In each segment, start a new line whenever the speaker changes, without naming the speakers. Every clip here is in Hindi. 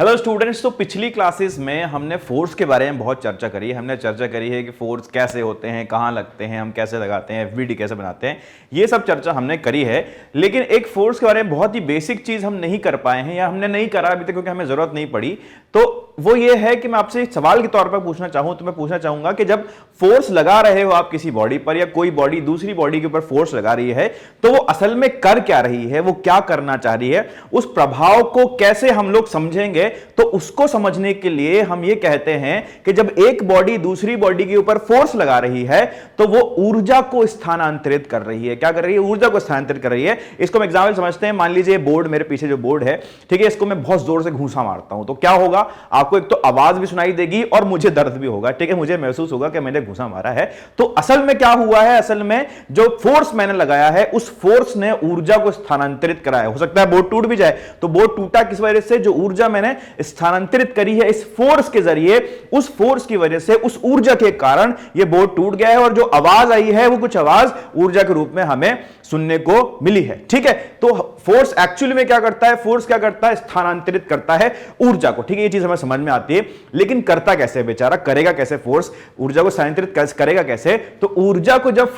हेलो स्टूडेंट्स, तो पिछली क्लासेस में हमने फोर्स के बारे में बहुत चर्चा करी है। हमने चर्चा करी है कि फोर्स कैसे होते हैं, कहाँ लगते हैं, हम कैसे लगाते हैं, एफबीडी कैसे बनाते हैं, ये सब चर्चा हमने करी है। लेकिन एक फोर्स के बारे में बहुत ही बेसिक चीज हम नहीं कर पाए हैं या हमने नहीं करा अभी तक क्योंकि हमें जरूरत नहीं पड़ी। तो वो ये है कि मैं आपसे सवाल के तौर पर पूछना चाहूं तो मैं पूछना चाहूंगा कि जब फोर्स लगा रहे हो आप किसी बॉडी पर या कोई बॉडी दूसरी बॉडी के ऊपर फोर्स लगा रही है तो वो असल में कर क्या रही है, वो क्या करना चाह रही है, उस प्रभाव को कैसे हम लोग समझेंगे। तो उसको समझने के लिए हम ये कहते हैं कि जब एक बॉडी दूसरी बॉडी के ऊपर फोर्स लगा रही है तो वो ऊर्जा को स्थानांतरित कर रही है। क्या कर रही है? ऊर्जा को स्थानांतरित कर रही है। इसको हम एग्जाम्पल समझते हैं। मान लीजिए बोर्ड, मेरे पीछे जो बोर्ड है, ठीक है, इसको मैं बहुत जोर से घूंसा मारता हूं तो क्या होगा? आपको एक तो आवाज भी सुनाई देगी और मुझे दर्द भी होगा, ठीक है, मुझे महसूस होगा कि मैंने घूंसा मारा है। तो असल में क्या हुआ है? असल में जो फोर्स मैंने लगाया है उस फोर्स ने ऊर्जा को स्थानांतरित कराया। हो सकता है बोर्ड टूट भी जाए, तो बोर्ड टूटा किस वजह से? जो ऊर्जा मैंने स्थानांतरित करी है इस फोर्स के जरिए, उस फोर्स की वजह से, उस ऊर्जा के कारण यह बोर्ड टूट गया है और जो आवाज आई है वो कुछ आवाज ऊर्जा के रूप में हमें सुनने को मिली है, ठीक है। तो फोर्स एक्चुअली में क्या करता है? फोर्स क्या करता है? स्थानांतरित करता है ऊर्जा को, ठीक है, ये चीज हमें समझ में आती है। लेकिन करता कैसे बेचारा? करेगा कैसे? फोर्स ऊर्जा को स्थानांतरित करेगा कैसे? तो ऊर्जा को जब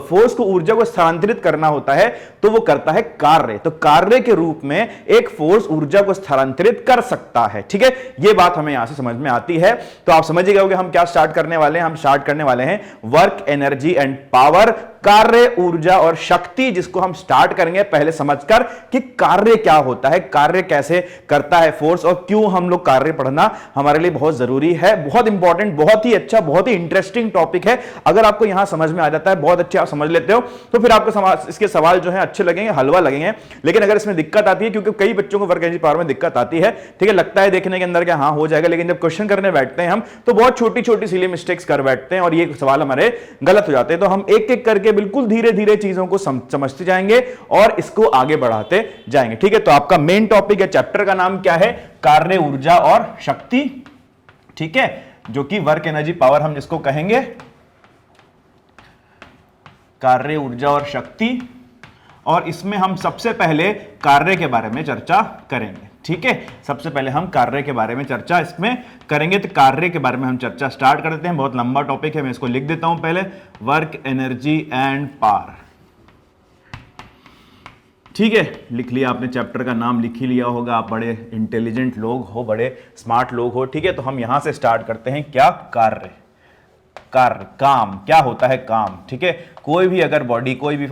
फोर्स को ऊर्जा को स्थानांतरित करना होता है तो वो करता है कार्य। तो कार्य के रूप में एक फोर्स ऊर्जा को स्थानांतरित कर सकता है, ठीक है। ये बात हमें यहां से समझ में आती है। तो आप समझिएगा कि हम क्या स्टार्ट करने वाले हैं। हम स्टार्ट करने वाले हैं वर्क, एनर्जी एंड पावर, कार्य, ऊर्जा और शक्ति, जिसको हम स्टार्ट करेंगे पहले समझकर कि कार्य क्या होता है, कार्य कैसे करता है फोर्स, और क्यों हम लोग कार्य पढ़ना हमारे लिए बहुत जरूरी है। बहुत इंपॉर्टेंट, बहुत ही अच्छा, बहुत ही इंटरेस्टिंग टॉपिक है। अगर आपको यहां समझ में आ जाता है, बहुत अच्छे आप समझ लेते हो, तो फिर आपको इसके सवाल जो है अच्छे लगेंगे, हलवा लगेंगे। लेकिन अगर इसमें दिक्कत आती है, क्योंकि कई बच्चों को वर्क, एनर्जी, पावर में दिक्कत आती है, ठीक है, लगता है देखने के अंदर कि हाँ हो जाएगा, लेकिन जब क्वेश्चन करने बैठते हैं हम तो बहुत छोटी छोटी सिली मिस्टेक्स कर बैठते हैं और ये सवाल हमारे गलत हो जाते हैं। तो हम एक एक करके बिल्कुल धीरे धीरे चीजों को समझते जाएंगे और इसको आगे बढ़ाते जाएंगे, ठीक है। तो आपका मेन टॉपिक है, चैप्टर का नाम क्या है? कार्य, ऊर्जा और शक्ति, ठीक है, जो कि वर्क, एनर्जी, पावर हम जिसको कहेंगे कार्य, ऊर्जा और शक्ति। और इसमें हम सबसे पहले कार्य के बारे में चर्चा करेंगे, ठीक है। सबसे पहले हम कार्य के बारे में चर्चा इसमें करेंगे। तो कार्य के बारे में हम चर्चा स्टार्ट कर देते हैं। बहुत लंबा टॉपिक है, मैं इसको लिख देता हूं पहले, वर्क, एनर्जी एंड पावर, ठीक है। लिख लिया आपने, चैप्टर का नाम लिख ही लिया होगा, आप बड़े इंटेलिजेंट लोग हो, बड़े स्मार्ट लोग हो, ठीक है। तो हम यहां से स्टार्ट करते हैं। क्या? कार्य, कार्य, काम, क्या होता है? काम, ठीक है। कोई भी अगर बॉडी, कोई भी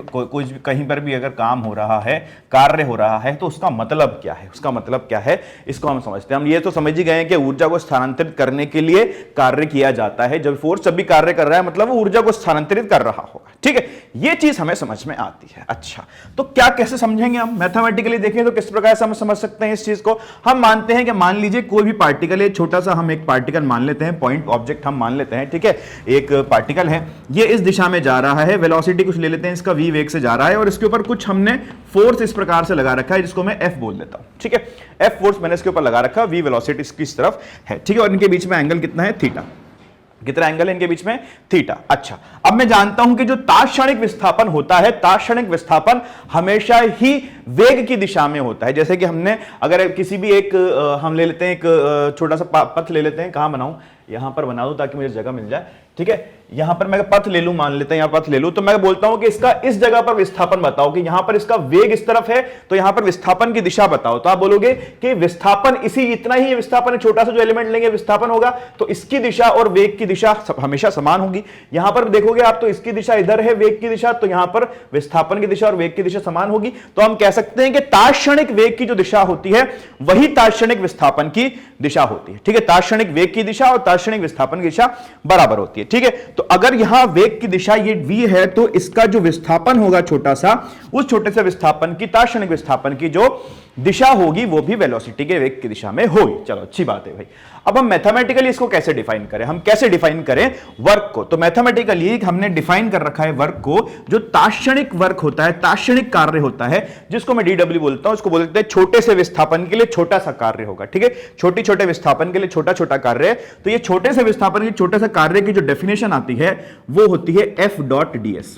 कहीं पर भी अगर काम हो रहा है, कार्य हो रहा है, तो उसका मतलब क्या है? उसका मतलब क्या है, इसको हम समझते हैं। हम ये तो समझ ही गए हैं कि ऊर्जा को स्थानांतरित करने के लिए कार्य किया जाता है। जब फोर्स जब भी कार्य कर रहा है मतलब वो ऊर्जा को स्थानांतरित कर रहा होगा, ठीक है। ये चीज हमें समझ में आती है। अच्छा, तो क्या कैसे समझेंगे हम? मैथमेटिकली देखें तो किस प्रकार से हम समझ सकते हैं इस चीज को? हम मानते हैं कि मान लीजिए कोई भी पार्टिकल है, छोटा सा हम एक पार्टिकल मान लेते हैं, पॉइंट ऑब्जेक्ट हम मान लेते हैं, ठीक है। एक पार्टिकल है, ये इस दिशा में जा रहा है, वेलोसिटी कुछ ले लेते हैं, इसका v वेग से जा रहा है और इसके ऊपर कुछ हमने फोर्स इस प्रकार से लगा रखा है जिसको मैं F बोल देता हूं, ठीक है। F फोर्स मैंने इसके ऊपर लगा रखा, v वेलोसिटी इसकी इस तरफ है, ठीक है। और इनके बीच में एंगल कितना है? थीटा। कितना एंगल है इनके बीच में? थीटा। अच्छा, अब मैं जानता हूं कि जो तात्क्षणिक विस्थापन होता है, तात्क्षणिक विस्थापन हमेशा ही वेग की दिशा में होता है। जैसे कि हमने अगर किसी भी एक हम ले लेते हैं, एक छोटा सा पथ ले लेते हैं, कहां बनाऊं? यहां पर बना दूं ताकि मुझे जगह मिल जाए, ठीक है। यहां पर मैं पथ ले लूं, मान लेते हैं यहां पथ ले लूं, तो मैं बोलता हूं कि इसका इस जगह पर विस्थापन बताओ, कि यहां पर इसका वेग इस तरफ है तो यहां पर विस्थापन की दिशा बताओ। तो आप बोलोगे कि विस्थापन इतना ही विस्थापन, छोटा सा जो एलिमेंट लेंगे विस्थापन होगा, तो इसकी दिशा और वेग की दिशा हमेशा समान होगी। यहां पर देखोगे आप तो इसकी दिशा इधर है, वेग की दिशा, तो यहां पर विस्थापन की दिशा और वेग की दिशा समान होगी। तो हम कह सकते हैं कि तात्क्षणिक वेग की जो दिशा होती है वही तात्क्षणिक विस्थापन की दिशा होती है, ठीक है। तात्क्षणिक वेग की दिशा और तात्क्षणिक विस्थापन की दिशा बराबर होती है, ठीक है। तो अगर यहां वेग की दिशा ये v है तो इसका जो विस्थापन होगा छोटा सा, उस छोटे से विस्थापन की, तात्क्षणिक विस्थापन की जो दिशा होगी वो भी वेलोसिटी के वेग की दिशा में होगी। चलो, अच्छी बात है भाई। अब हम मैथमेटिकली इसको कैसे डिफाइन करें? हम कैसे डिफाइन करें वर्क को? तो मैथमेटिकली हमने डिफाइन कर रखा है वर्क को, जो तात्क्षणिक वर्क होता है, तात्क्षणिक कार्य होता है, जिसको मैं डीडब्ल्यू बोलता हूं, उसको बोलते हैं छोटे से विस्थापन के लिए छोटा सा कार्य होगा, ठीक है। छोटे छोटे विस्थापन के लिए छोटा छोटा कार्य। तो ये छोटे से विस्थापन के छोटे से कार्य की जो डेफिनेशन आती है वो होती है F.ds।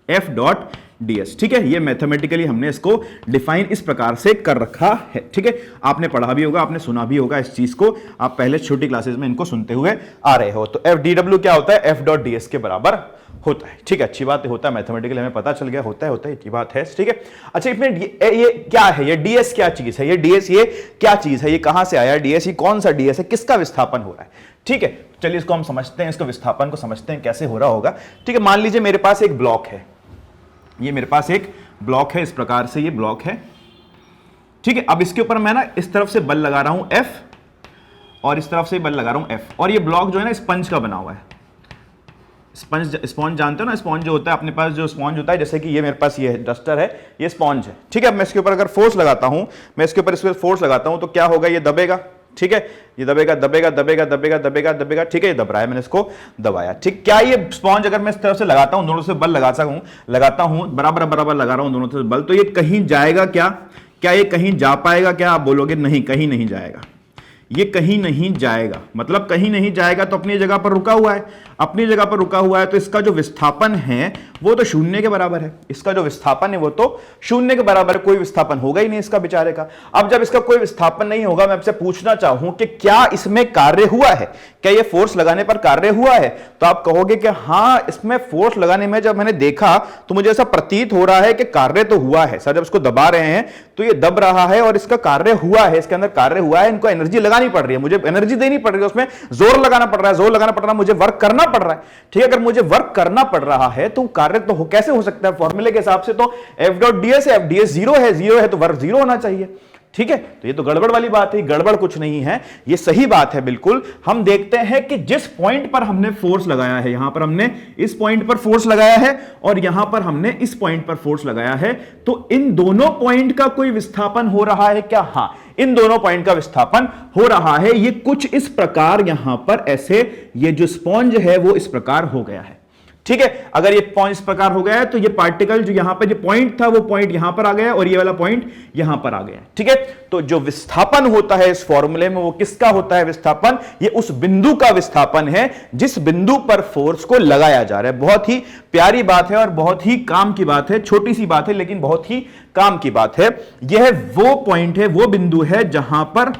F.ds ds। ठीक है, ये मैथमेटिकली हमने इसको डिफाइन इस प्रकार से कर रखा है। ठीक है, आपने पढ़ा भी होगा, आपने सुना भी होगा इस चीज को, आप पहले छोटी क्लासेस में इनको सुनते हुए आ रहे हो। तो एफ डी डब्ल्यू क्या होता है, एफ डॉट ds के बराबर होता है। ठीक है, अच्छी बात होता है, मैथमेटिकली हमें पता चल गया, होता है अच्छी बात है। ठीक है, अच्छा ये क्या है, ये ds क्या चीज है, ये ds ये क्या चीज है, ये कहां से आया ds, ये कौन सा ds है, किसका विस्थापन हो रहा है। ठीक है, चलिए इसको हम समझते हैं, इसको विस्थापन को समझते हैं कैसे हो रहा होगा। ठीक है, मान लीजिए मेरे पास एक ब्लॉक है, ये मेरे पास एक ब्लॉक है, इस प्रकार से ये ब्लॉक है। ठीक है, अब इसके ऊपर मैं ना इस तरफ से बल लगा रहा हूं F और इस तरफ से बल लगा रहा हूं F, और ये ब्लॉक जो है ना स्पंज का बना हुआ है। स्पॉन्ज जानते हो ना, स्पॉन्ज जो होता है अपने पास, जो स्पॉन्ज होता है, जैसे कि ये मेरे पास ये डस्टर है, ये स्पॉन्ज है। ठीक है, अब मैं इसके ऊपर अगर फोर्स लगाता हूं, मैं इसके ऊपर फोर्स लगाता हूं तो क्या होगा, ये दबेगा। ठीक है, ये दबेगा दबेगा दबेगा दबेगा दबेगा दबेगा। ठीक है, ये दब रहा है, मैंने इसको दबाया। ठीक, क्या ये स्पॉन्ज अगर मैं इस तरफ से लगाता हूं, दोनों से बल लगाता हूं, बराबर बराबर लगा रहा हूं दोनों से बल, तो ये कहीं जाएगा क्या ये कहीं जा पाएगा क्या? आप बोलोगे नहीं, कहीं नहीं जाएगा, ये कहीं नहीं जाएगा। मतलब कहीं नहीं जाएगा तो अपनी जगह पर रुका हुआ है, अपनी जगह पर रुका हुआ है, तो इसका जो विस्थापन है वो तो शून्य के बराबर है। इसका जो विस्थापन है वो तो शून्य के बराबर है, कोई विस्थापन होगा ही नहीं इसका बेचारे का। अब जब इसका कोई विस्थापन नहीं होगा, मैं आपसे पूछना चाहूं कि क्या इसमें कार्य हुआ है, क्या ये फोर्स लगाने पर कार्य हुआ है? तो आप कहोगे कि हां, इसमें फोर्स लगाने में जब मैंने देखा तो मुझे ऐसा प्रतीत हो रहा है कि कार्य तो हुआ है। सर, जब इसको दबा रहे हैं तो ये दब रहा है और इसका कार्य हुआ है, इसके अंदर कार्य हुआ है, इनको एनर्जी लगानी पड़ रही है, मुझे एनर्जी देनी पड़ रही है, उसमें जोर लगाना पड़ रहा है, जोर लगाना पड़ रहा है, मुझे वर्क करना पड़ रहा है। ठीक है, अगर मुझे वर्क करना पड़ रहा है तो कार्य तो कैसे हो सकता है? फॉर्मूले के हिसाब से तो एफ डॉट ds है, एफ ds जीरो है तो वर्क जीरो होना चाहिए। ठीक है, तो ये तो गड़बड़ वाली बात है, गड़बड़ कुछ नहीं है, ये सही बात है बिल्कुल। हम देखते हैं कि जिस पॉइंट पर हमने फोर्स लगाया है, यहां पर हमने इस पॉइंट पर फोर्स लगाया है और यहां पर हमने इस पॉइंट पर फोर्स लगाया है, तो इन दोनों पॉइंट का कोई विस्थापन हो रहा है क्या? हां, इन दोनों पॉइंट का विस्थापन हो रहा है। ये कुछ इस प्रकार यहां पर ऐसे, ये जो स्पॉन्ज है वो इस प्रकार हो गया है। ठीक है, अगर ये पॉइंट इस प्रकार हो गया है तो ये पार्टिकल जो यहां पर ये पॉइंट था वो पॉइंट यहां पर आ गया और ये वाला पॉइंट यहां पर आ गया। ठीक है, तो जो विस्थापन होता है इस फॉर्मूले में वो किसका होता है विस्थापन? ये उस बिंदु का विस्थापन है जिस बिंदु पर फोर्स को लगाया जा रहा है। बहुत ही प्यारी बात है और बहुत ही काम की बात है, छोटी सी बात है लेकिन बहुत ही काम की बात है। यह वो पॉइंट है, वो बिंदु है जहां पर,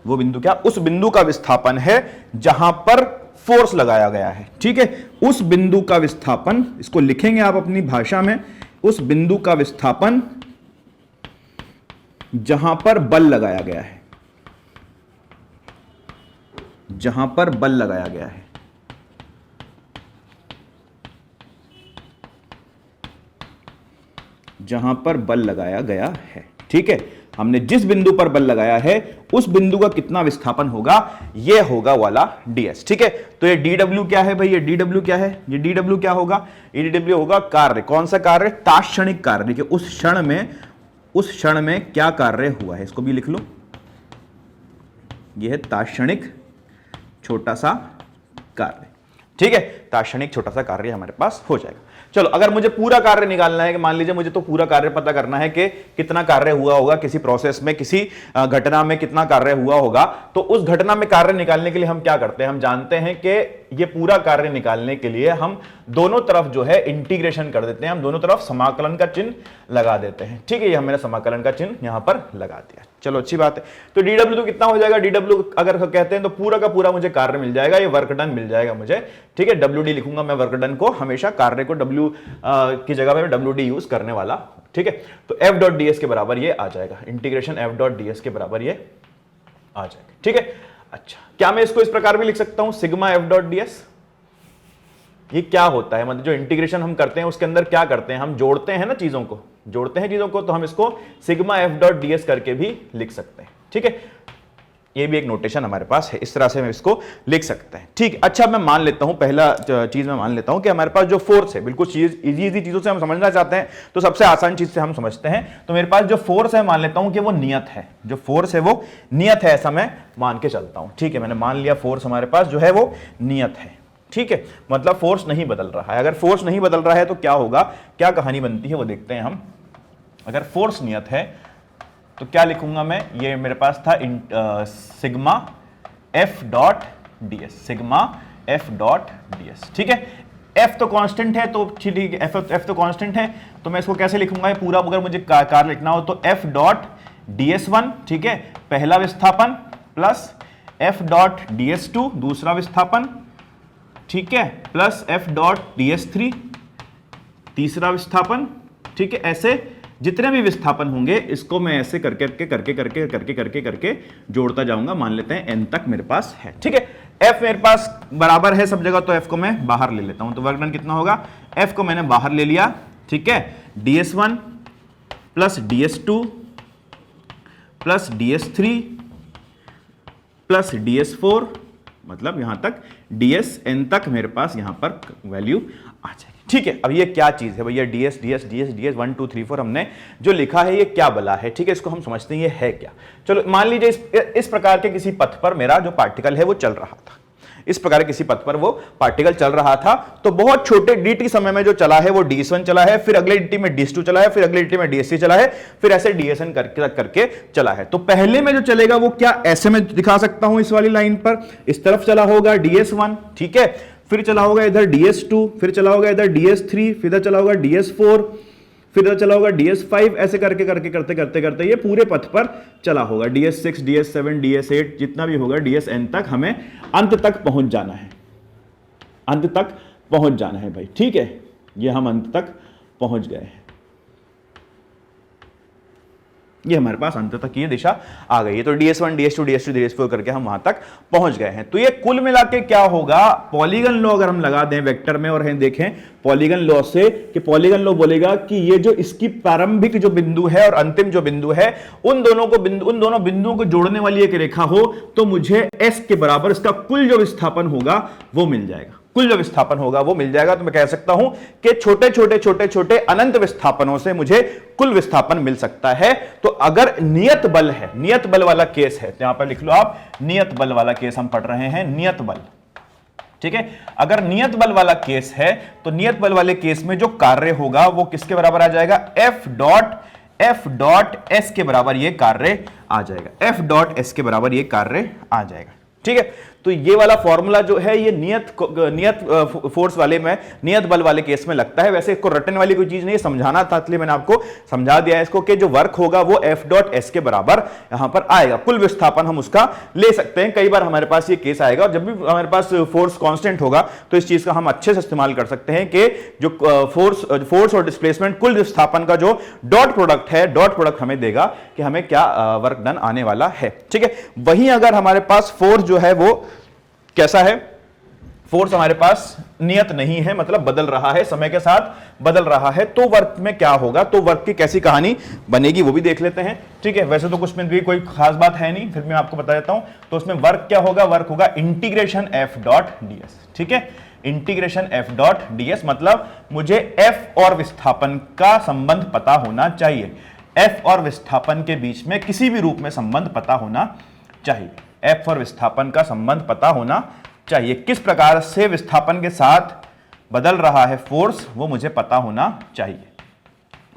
वो बिंदु क्या, उस बिंदु का विस्थापन है जहां पर फोर्स लगाया गया है। ठीक है, उस बिंदु का विस्थापन, इसको लिखेंगे आप अपनी भाषा में, उस बिंदु का विस्थापन जहां पर बल लगाया गया है, जहां पर बल लगाया गया है। जहां पर बल लगाया गया है। ठीक है, हमने जिस बिंदु पर बल लगाया है उस बिंदु का कितना विस्थापन होगा, यह होगा वाला ds। ठीक है, तो ये dw क्या है भाई, ये dw क्या है, ये dw क्या होगा, ये dw होगा कार्य। कौन सा कार्य? तात्क्षणिक कार्य। देखिए उस क्षण में क्या कार्य हुआ है, इसको भी लिख लो, यह है तात्क्षणिक छोटा सा कार्य। ठीक है, तात्क्षणिक छोटा सा कार्य हमारे पास हो जाएगा। चलो, अगर मुझे पूरा कार्य निकालना है, कि मान लीजिए मुझे तो पूरा कार्य पता करना है कि कितना कार्य हुआ होगा किसी प्रोसेस में, किसी घटना में कितना कार्य हुआ होगा, तो उस घटना में कार्य निकालने के लिए हम क्या करते हैं? हम जानते हैं कि ये पूरा कार्य निकालने के लिए हम दोनों तरफ जो है इंटीग्रेशन कर देते हैं, हम दोनों तरफ समाकलन का चिन्ह लगा देते हैं। ठीक है, ये हमने समाकलन का चिन्ह यहां पर लगा दिया। चलो, अच्छी बात है। तो dw तो कितना हो जाएगा, dw अगर कहते हैं तो पूरा का पूरा मुझे कार्य मिल जाएगा, ये वर्क डन मिल जाएगा मुझे। ठीक है, wd लिखूंगा मैं वर्क डन को, हमेशा कार्य को w की जगह पे wd यूज करने वाला। ठीक है, तो f डॉट ds के बराबर ये आ जाएगा, इंटीग्रेशन f डॉट ds के बराबर ये आ जाएगा। ठीक है, अच्छा, क्या मैं इसको इस प्रकार भी लिख सकता हूं, सिग्मा f डॉट ds? ये क्या होता है, मतलब जो इंटीग्रेशन हम करते हैं उसके अंदर क्या करते हैं, हम जोड़ते हैं ना चीजों को, जोड़ते हैं चीजों को, तो हम इसको सिग्मा f डॉट ds करके भी लिख सकते हैं। ठीक है, ये भी एक नोटेशन हमारे पास है, इस तरह से हम इसको लिख सकते हैं। ठीक, अच्छा, मैं मान लेता हूं, पहला चीज मैं मान लेता हूं कि हमारे पास जो फोर्स है, बिल्कुल चीज इजी चीजों से हम समझना चाहते हैं तो सबसे आसान चीज से हम समझते हैं। तो मेरे पास जो फोर्स है, मान लेता हूं कि वो नियत है, जो फोर्स है वो नियत है, ऐसा मैं मान के चलता हूं। ठीक है, मैंने मान लिया फोर्स हमारे पास जो है वो नियत है। ठीक है, मतलब फोर्स नहीं बदल रहा है। अगर फोर्स नहीं बदल रहा है तो क्या होगा, क्या कहानी बनती है वो देखते हैं हम। अगर फोर्स नियत है तो क्या लिखूंगा मैं, ये मेरे पास था sigma f dot ds, sigma f dot ds। ठीक है, एफ तो कांस्टेंट है, तो ठीक है, एफ तो कांस्टेंट है, तो मैं इसको कैसे लिखूंगा, ये पूरा अगर मुझे कार्य लिखना हो तो एफ डॉट ds1, ठीक है, पहला विस्थापन, प्लस एफ डॉट ds2 दूसरा विस्थापन, ठीक है, प्लस एफ डॉट ds3 तीसरा विस्थापन, ठीक है। ऐसे जितने भी विस्थापन होंगे इसको मैं ऐसे करके जोड़ता जाऊंगा। मान लेते हैं n तक मेरे पास है, ठीक है। f मेरे पास बराबर है सब जगह, तो f को मैं बाहर ले लेता हूं, तो वर्क डन कितना होगा, f को मैंने बाहर ले लिया, ठीक है, ds1 plus ds2 plus ds3 plus ds4, मतलब यहां तक dsn तक मेरे पास यहां पर वैल्यू आ जाएगी, ठीक है। अब ये क्या चीज है भैया, ds 1 2 3 4 हमने जो लिखा है ये क्या बला है, ठीक है, इसको हम समझते हैं ये है क्या। चलो मान लीजिए इस प्रकार के किसी पथ पर मेरा जो पार्टिकल है वो चल रहा था, इस प्रकार किसी पथ पर वो पार्टिकल चल रहा था, तो बहुत छोटे dt समय में जो चला है वो ds1 चला है, फिर अगले dt में ds2 चला है, फिर अगले dt में ds3 चला है, फिर ऐसे dsn करके चला है। तो पहले में जो चलेगा वो क्या ऐसे में दिखा सकता हूं, इस वाली लाइन पर इस तरफ चला होगा ds1, ठीक है, फिर चला होगा इधर ds2, फिर चला होगा इधर ds3, फिर इधर चला होगा ds4, फिर इधर चला होगा ds5, ऐसे करते ये पूरे पथ पर चला होगा, ds6 ds7 ds8 जितना भी होगा dsn तक हमें अंत तक पहुंच जाना है, अंत तक पहुंच जाना है भाई, ठीक है। ये हम अंत तक पहुंच गए हैं, ये हमारे पास अंत तक ये दिशा आ गई है, तो ds1 ds2 ds3 ds4 करके हम वहां तक पहुंच गए हैं। तो ये कुल मिला के क्या होगा, पॉलीगन लॉ अगर हम लगा दें वेक्टर में और हम देखें पॉलीगन लॉ से, कि पॉलीगन लॉ बोलेगा कि ये जो इसकी प्रारंभिक जो बिंदु है और अंतिम जो बिंदु है उन दोनों बिंदुओं को जोड़ने वाली एक रेखा हो, तो मुझे s के बराबर इसका कुल जो विस्थापन होगा वो मिल जाएगा, कुल जो विस्थापन होगा वो मिल जाएगा। तो मैं कह सकता हूं कि छोटे अनंत विस्थापनों से मुझे कुल विस्थापन मिल सकता है। तो अगर नियत बल है, नियत बल वाला केस है, तो यहां पर लिख लो आप, नियत बल वाला केस हम पढ़ रहे हैं, नियत बल, ठीक है। अगर नियत बल वाला केस है तो नियत बल वाले केस में जो कार्य होगा वो किसके बराबर आ जाएगा, एफ डॉट एस के बराबर ये कार्य आ जाएगा, एफ डॉट एस के बराबर ये कार्य आ जाएगा, ठीक है। तो ये वाला फॉर्मूला जो है ये नियत फोर्स वाले में, नियत बल वाले केस में लगता है। वैसे इसको रटने वाली कोई चीज नहीं, समझाना था इसलिए मैंने आपको समझा दिया है इसको, कि जो वर्क होगा वो एफ डॉट एस के बराबर यहां पर आएगा, कुल विस्थापन हम उसका ले सकते हैं। कई बार हमारे पास ये केस आएगा, और जब भी हमारे पास फोर्स कांस्टेंट होगा तो इस चीज का हम अच्छे से इस्तेमाल कर सकते हैं कि जो फोर्स और डिस्प्लेसमेंट कुल विस्थापन का जो डॉट प्रोडक्ट है, डॉट प्रोडक्ट हमें देगा कि हमें क्या वर्क डन आने वाला है, ठीक है। वहीं अगर हमारे पास फोर्स जो है वो कैसा है, फोर्स हमारे पास नियत नहीं है, मतलब बदल रहा है, समय के साथ बदल रहा है, तो वर्क में क्या होगा, तो वर्क की कैसी कहानी बनेगी वो भी देख लेते हैं, ठीक है। वैसे तो कुछ में भी कोई खास बात है नहीं, फिर मैं आपको बता देता हूं। तो उसमें वर्क क्या होगा, वर्क होगा इंटीग्रेशन एफ डॉट ds, ठीक है, इंटीग्रेशन एफ डॉट ds, मतलब मुझे एफ और विस्थापन का संबंध पता होना चाहिए, एफ और विस्थापन के बीच में किसी भी रूप में संबंध पता होना चाहिए, एफ और विस्थापन का संबंध पता होना चाहिए, किस प्रकार से विस्थापन के साथ बदल रहा है फोर्स वो मुझे पता होना चाहिए,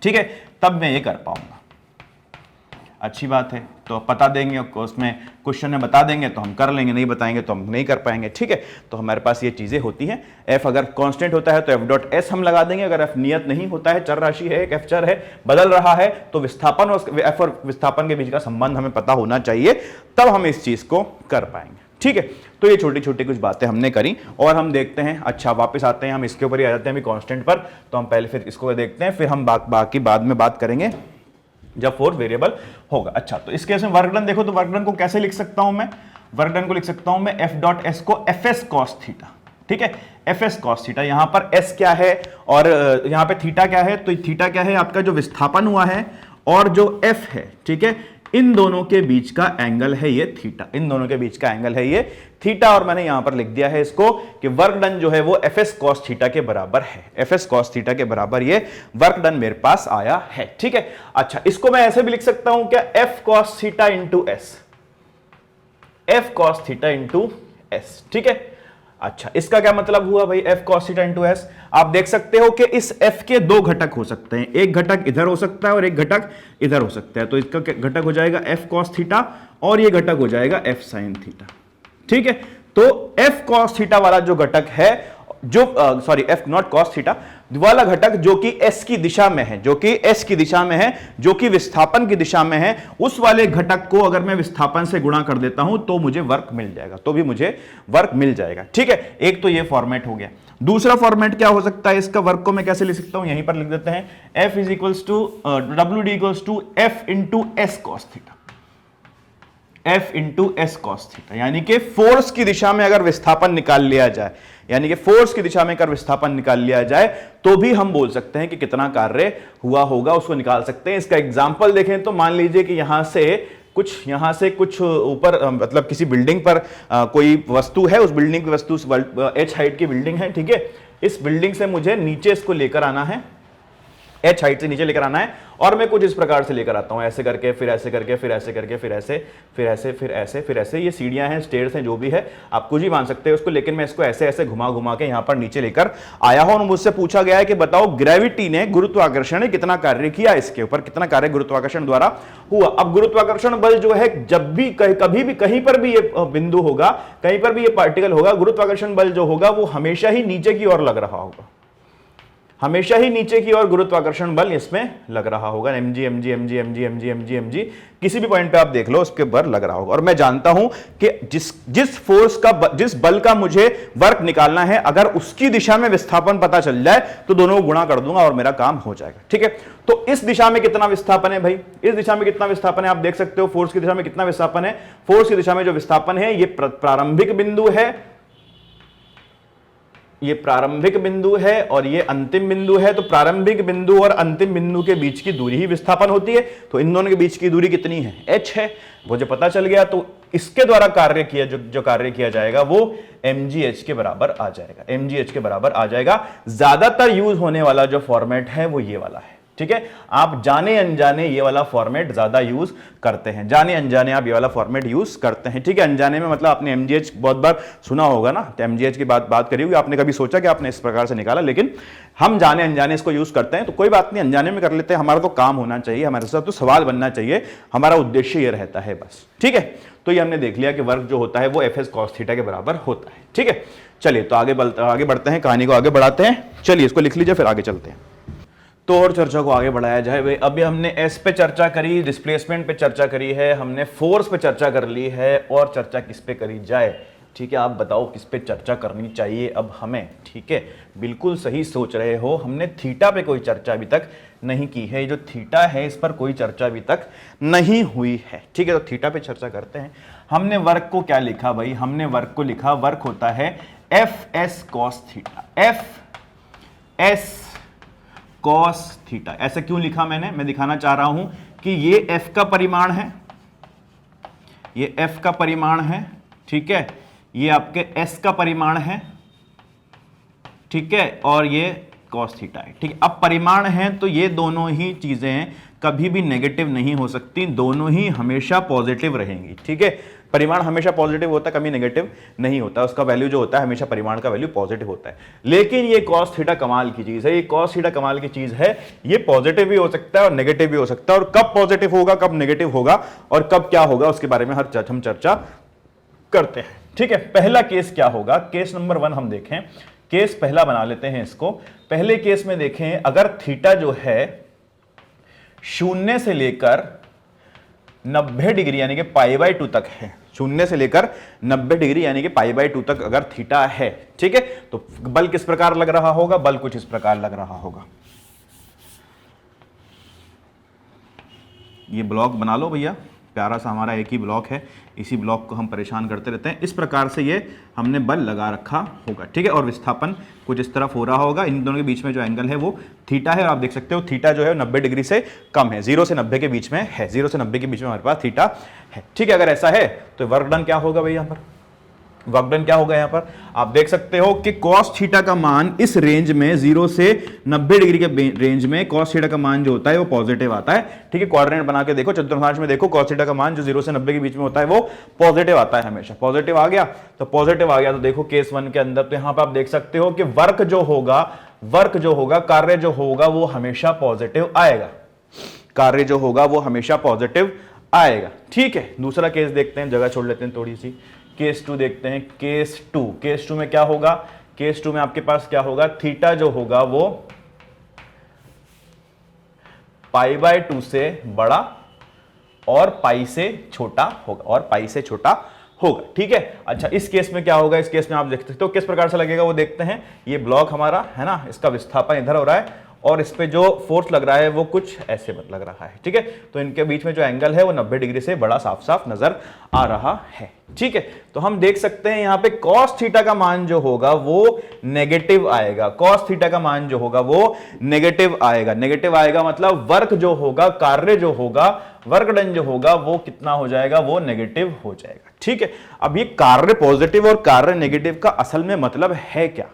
ठीक है, तब मैं ये कर पाऊंगा। अच्छी बात है, तो पता देंगे उसमें क्वेश्चन में बता देंगे तो हम कर लेंगे, नहीं बताएंगे तो हम नहीं कर पाएंगे, ठीक है। तो हमारे पास ये चीजें होती हैं। एफ अगर कांस्टेंट होता है तो एफ डॉट एस हम लगा देंगे, अगर एफ नियत नहीं होता है, चर राशि है, एक एफ चर है, बदल रहा है, तो विस्थापन और एफ और विस्थापन के बीच का संबंध हमें पता होना चाहिए, तब हम इस चीज को कर पाएंगे, ठीक है। तो ये छोटी छोटी कुछ बातें हमने करी, और हम देखते हैं, अच्छा वापस आते हैं, हम इसके ऊपर ही आ जाते हैं अभी कांस्टेंट पर। तो हम पहले फिर इसको देखते हैं, फिर हम बाकी बाद में बात करेंगे जब फोर्स वेरिएबल होगा। अच्छा, तो इस केस में वर्क डन देखो, तो वर्क डन को कैसे लिख सकता हूं मैं, वर्क डन को लिख सकता हूं मैं एफ डॉट एस को एफ एस कॉस थीटा, ठीक है, एफ एस कॉस थीटा। यहां पर एस क्या है और यहां पे थीटा क्या है, तो थीटा क्या है, आपका जो विस्थापन हुआ है और जो एफ है, ठीक है, इन दोनों के बीच का एंगल है ये थीटा, इन दोनों के बीच का एंगल है ये थीटा। और मैंने यहां पर लिख दिया है इसको कि वर्क डन जो है वो एफ एस कॉस थीटा के बराबर है, एफ एस कॉस थीटा के बराबर ये वर्क डन मेरे पास आया है, ठीक है। अच्छा, इसको मैं ऐसे भी लिख सकता हूं क्या, F cos theta into S, F cos theta into S, ठीक है। अच्छा, इसका क्या मतलब हुआ भाई, F cos theta into S. आप देख सकते हो कि इस एफ के दो घटक हो सकते हैं, एक घटक इधर हो सकता है और एक घटक इधर हो सकता है। तो इसका घटक हो जाएगा एफ कॉस थीटा और ये घटक हो जाएगा एफ साइन थीटा, ठीक है। तो एफ कॉस थीटा वाला जो घटक है जो sorry F not cos theta वाला घटक जो कि एस की दिशा में है, जो कि एस की दिशा में है, जो कि विस्थापन की दिशा में है, उस वाले घटक को अगर मैं विस्थापन से गुणा कर देता हूं तो मुझे वर्क मिल जाएगा, तो भी मुझे वर्क मिल जाएगा। ठीक है, एक तो ये फॉर्मेट हो गया। दूसरा फॉर्मेट क्या हो सकता है इसका, वर्क को मैं कैसे लिख सकता हूं, यहीं पर लिख देते हैं, F is equals to W D equals to F into S cos theta, F into S cos theta. यानी कि फोर्स की दिशा में अगर विस्थापन निकाल लिया जाए, यानी कि फोर्स की दिशा में अगर विस्थापन निकाल लिया जाए तो भी हम बोल सकते हैं कि कितना कार्य हुआ होगा, उसको निकाल सकते हैं। इसका एग्जांपल देखें तो मान लीजिए कि यहां से कुछ ऊपर मतलब किसी बिल्डिंग पर कोई वस्तु है, उस बिल्डिंग की वस्तु h हाइट की बिल्डिंग है, ठीक है। इस बिल्डिंग से मुझे नीचे इसको लेकर आना है, h हाइट से नीचे लेकर आना है, और मैं कुछ इस प्रकार से लेकर आता हूं, ऐसे करके, फिर ऐसे करके, फिर ऐसे करके, फिर ऐसे, फिर ऐसे, फिर ऐसे, फिर ऐसे। ये सीढ़ियां हैं, स्टेयर्स हैं, जो भी है आप कुछ ही मान सकते हैं उसको, लेकिन मैं इसको ऐसे ऐसे घुमा घुमा के यहां पर नीचे लेकर आया हूं। और मुझसे पूछा गया है कि बताओ ग्रेविटी ने, गुरुत्वाकर्षण ने कितना कार्य किया, इसके ऊपर कितना कार्य गुरुत्वाकर्षण द्वारा हुआ। अब गुरुत्वाकर्षण बल जो है, जब भी कभी भी कहीं पर भी ये बिंदु होगा, कहीं पर भी ये पार्टिकल होगा, गुरुत्वाकर्षण बल जो होगा वो हमेशा ही नीचे की ओर लग रहा होगा, हमेशा ही नीचे की ओर गुरुत्वाकर्षण बल इसमें लग रहा होगा। mg mg mg mg mg mg mg किसी भी पॉइंट पे आप देख लो उसके बल लग रहा होगा। और मैं जानता हूं कि जिस फोर्स का, जिस बल का मुझे वर्क निकालना है, अगर उसकी दिशा में विस्थापन पता चल जाए तो दोनों को गुणा कर दूंगा और मेरा काम हो जाएगा। ठीक है, तो इस दिशा में कितना विस्थापन है भाई, इस दिशा में कितना विस्थापन है, आप देख सकते हो फोर्स की दिशा में कितना विस्थापन है। फोर्स की दिशा में जो विस्थापन है, ये प्रारंभिक बिंदु है, ये प्रारंभिक बिंदु है और ये अंतिम बिंदु है। तो प्रारंभिक बिंदु और अंतिम बिंदु के बीच की दूरी ही विस्थापन होती है। तो इन दोनों के बीच की दूरी कितनी है, h है, मुझे पता चल गया। तो इसके द्वारा कार्य किया, जो कार्य किया जाएगा वो mgh के बराबर आ जाएगा, mgh के बराबर आ जाएगा। ज्यादातर यूज होने वाला जो फॉर्मेट है वो ये वाला है। ठीक है, आप जाने अनजाने ये वाला फॉर्मेट ज्यादा यूज करते हैं, जाने अनजाने आप ये वाला फॉर्मेट यूज करते हैं। ठीक है, अनजाने में मतलब आपने mgh बहुत बार सुना होगा ना, तो mgh की बात करी होगी, आपने कभी सोचा कि आपने इस प्रकार से निकाला, लेकिन हम जाने अनजाने इसको यूज करते हैं। तो कोई बात नहीं, अनजाने में कर लेते हैं, हमारा तो काम होना चाहिए, हमारे साथ तो सवाल बनना चाहिए, हमारा उद्देश्य ये रहता है बस। ठीक है, तो ये हमने देख लिया कि वर्क जो होता है वो एफ एस कॉस थीटा के बराबर होता है। ठीक है, चलिए तो आगे बढ़ते हैं, कहानी को आगे बढ़ाते हैं। चलिए इसको लिख लीजिए, फिर आगे चलते हैं। तो और चर्चा को आगे बढ़ाया जाए भाई। अभी हमने एस पे चर्चा करी, डिस्प्लेसमेंट पे चर्चा करी है, हमने फोर्स पे चर्चा कर ली है, और चर्चा किस पे करी जाए। ठीक है, आप बताओ किस पे चर्चा करनी चाहिए अब हमें। ठीक है, बिल्कुल सही सोच रहे हो, हमने थीटा पे कोई चर्चा अभी तक नहीं की है। जो थीटा है इस पर कोई चर्चा अभी तक नहीं हुई है। ठीक है, तो थीटा पे चर्चा करते हैं। हमने वर्क को क्या लिखा भाई, हमने वर्क को लिखा, वर्क होता है F S cos theta, F S cos theta. ऐसा क्यों लिखा मैंने, मैं दिखाना चाह रहा हूं कि ये f का परिमाण है, ये f का परिमाण है। ठीक है, ये आपके s का परिमाण है। ठीक है, और ये कॉस थीटा है। ठीक है, अब परिमाण है तो ये दोनों ही चीजें कभी भी नेगेटिव नहीं हो सकती, दोनों ही हमेशा पॉजिटिव रहेंगी। ठीक है, परिमाण हमेशा पॉजिटिव होता है, कभी नेगेटिव नहीं होता, उसका वैल्यू जो होता है हमेशा परिमाण का वैल्यू पॉजिटिव होता है। लेकिन ये कॉस थीटा कमाल की चीज है, ये कॉस थीटा कमाल की चीज है, ये पॉजिटिव भी हो सकता है और नेगेटिव भी हो सकता है। और कब पॉजिटिव होगा, कब नेगेटिव होगा और कब क्या होगा, उसके बारे में हम चर्चा करते हैं। ठीक है, पहला केस क्या होगा, केस नंबर 1 हम देखें, केस पहला बना लेते हैं इसको। पहले केस में देखें, अगर थीटा जो है 0 से लेकर 90 डिग्री यानी कि π/2 तक है, 0 से लेकर 90 डिग्री यानी कि π/2 तक अगर थीटा है, ठीक है, तो बल किस प्रकार लग रहा होगा, बल कुछ इस प्रकार लग रहा होगा। ये ब्लॉक बना लो भैया, प्यारा सा हमारा एक ही ब्लॉक है, इसी ब्लॉक को हम परेशान करते रहते हैं। इस प्रकार से ये हमने बल लगा रखा होगा। ठीक है, और विस्थापन कुछ इस तरफ हो रहा होगा, इन दोनों के बीच में जो एंगल है वो थीटा है। और आप देख सकते हो थीटा जो है 90 डिग्री से कम है, 0 से 90 के बीच में है, 0 से 90 के बीच में हमारे पास थीटा है। ठीक है, अगर ऐसा है तो वर्क डन क्या होगा भाई, यहाँ पर वर्क डन क्या होगा, यहाँ पर आप देख सकते हो कि cos थीटा का मान इस रेंज में 0 से 90 डिग्री के रेंज में cos थीटा का मान जो होता है वो पॉजिटिव आता है। ठीक है, क्वाड्रेंट बना के देखो, चतुर्थांश में देखो, cos थीटा का मान जो 0 से 90 के बीच में होता है वो पॉजिटिव आता है, हमेशा पॉजिटिव आ गया। तो पॉजिटिव आ गया तो देखो केस 1 के अंदर, तो यहाँ पर आप देख सकते हो कि वर्क जो होगा, कार्य जो होगा वो हमेशा पॉजिटिव आएगा, कार्य जो होगा वो हमेशा पॉजिटिव आएगा। ठीक है, दूसरा केस देखते हैं, जगह छोड़ लेते हैं थोड़ी सी, केस 2 देखते हैं। केस 2 में क्या होगा, केस 2 में आपके पास क्या होगा, थीटा जो होगा वो π/2 से बड़ा और पाई से छोटा होगा, और पाई से छोटा होगा। ठीक है, अच्छा इस केस में क्या होगा, इस केस में आप देख सकते हो किस प्रकार से लगेगा वो देखते हैं। ये ब्लॉक हमारा है ना, इसका विस्थापन इधर हो रहा है और इस पे जो फोर्स लग रहा है वो कुछ ऐसे लग रहा है। ठीक है, तो इनके बीच में जो एंगल है वो 90 डिग्री से बड़ा साफ साफ नजर आ रहा है। ठीक है, तो हम देख सकते हैं यहां पे cos थीटा का मान जो होगा वो नेगेटिव आएगा, cos थीटा का मान जो होगा वो नेगेटिव आएगा। नेगेटिव आएगा मतलब वर्क जो होगा, कार्य जो होगा, वर्क डन जो होगा वो कितना हो जाएगा, वो नेगेटिव हो जाएगा। ठीक है, अब ये कार्य पॉजिटिव और कार्य नेगेटिव का असल में मतलब है क्या,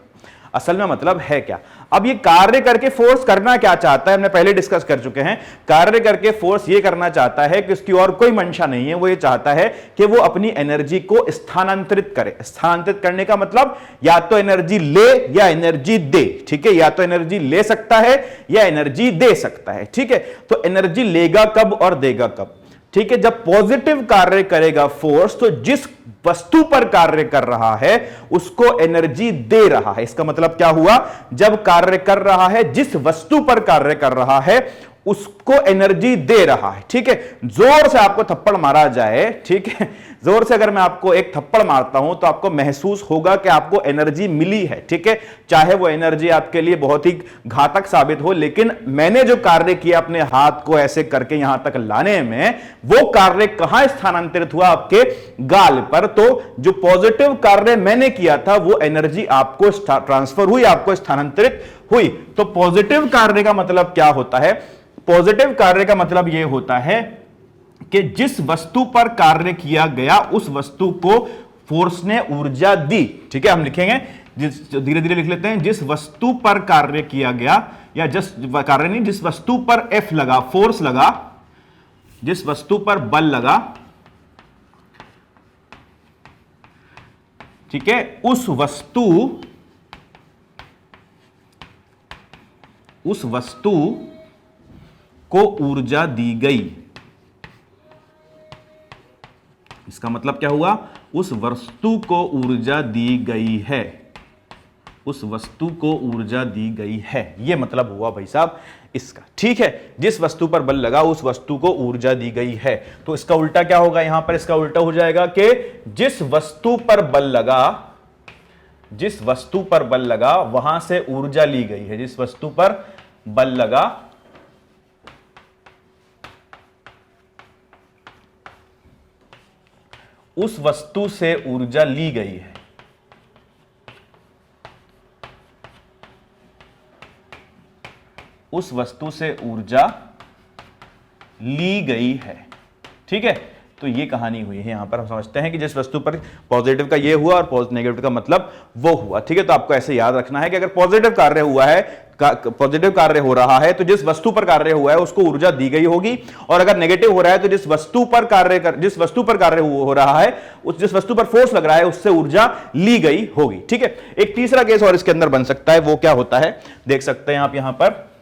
असल में मतलब है क्या। अब ये कार्य करके फोर्स करना क्या चाहता है, हमने पहले डिस्कस कर चुके हैं। कार्य करके फोर्स ये करना चाहता है कि उसकी और कोई मंशा नहीं है, वो ये चाहता है कि वो अपनी एनर्जी को स्थानांतरित करे। स्थानांतरित करने का मतलब या तो एनर्जी ले या एनर्जी दे। ठीक है, या तो एनर्जी ले सकता है या एनर्जी दे सकता है। ठीक है, तो एनर्जी लेगा कब और देगा कब। ठीक है, जब पॉजिटिव कार्य करेगा फोर्स तो जिस वस्तु पर कार्य कर रहा है उसको एनर्जी दे रहा है। इसका मतलब क्या हुआ, जब कार्य कर रहा है, जिस वस्तु पर कार्य कर रहा है उसको एनर्जी दे रहा है। ठीक है, जोर से आपको थप्पड़ मारा जाए, ठीक है, जोर से अगर मैं आपको एक थप्पड़ मारता हूं तो आपको महसूस होगा कि आपको एनर्जी मिली है। ठीक है, चाहे वो एनर्जी आपके लिए बहुत ही घातक साबित हो, लेकिन मैंने जो कार्य किया अपने हाथ को ऐसे करके यहां तक लाने में, वो कार्य कहां स्थानांतरित हुआ, आपके गाल पर। तो जो पॉजिटिव कार्य मैंने किया था वो एनर्जी आपको ट्रांसफर हुई, आपको स्थानांतरित हुई। तो पॉजिटिव कार्य का मतलब क्या होता है, पॉजिटिव कार्य का मतलब यह होता है कि जिस वस्तु पर कार्य किया गया उस वस्तु को फोर्स ने ऊर्जा दी। ठीक है, हम लिखेंगे, धीरे धीरे लिख लेते हैं, जिस वस्तु पर कार्य किया गया, या जिस कार्य नहीं, जिस वस्तु पर एफ लगा, फोर्स लगा, जिस वस्तु पर बल लगा, ठीक है, उस वस्तु को ऊर्जा दी गई। इसका मतलब क्या हुआ, उस वस्तु को ऊर्जा दी गई है, उस वस्तु को ऊर्जा दी गई है, यह मतलब हुआ भाई साहब इसका। ठीक है, जिस वस्तु पर बल लगा उस वस्तु को ऊर्जा दी गई है। तो इसका उल्टा क्या होगा, यहां पर इसका उल्टा हो जाएगा कि जिस वस्तु पर बल लगा, जिस वस्तु पर बल लगा वहां से ऊर्जा ली गई है। जिस वस्तु पर बल लगा उस वस्तु से ऊर्जा ली गई है। उस वस्तु से ऊर्जा ली गई है। ठीक है, तो ये कहानी हुई है। यहां पर हम समझते हैं कि जिस वस्तु पर पॉजिटिव का ये हुआ और नेगेटिव का मतलब वो हुआ। ठीक है, तो आपको ऐसे याद रखना है कि अगर पॉजिटिव कार्य हुआ है, पॉजिटिव कार्य हो रहा है तो जिस वस्तु पर कार्य हुआ है उसको ऊर्जा दी गई होगी, और अगर नेगेटिव हो रहा है तो जिस वस्तु पर कार्य हो रहा है, उस जिस वस्तु पर फोर्स लग रहा है उससे ऊर्जा ली गई होगी। ठीक है, एक तीसरा केस और इसके अंदर बन सकता है, वो क्या होता है देख सकते हैं आप। यहां पर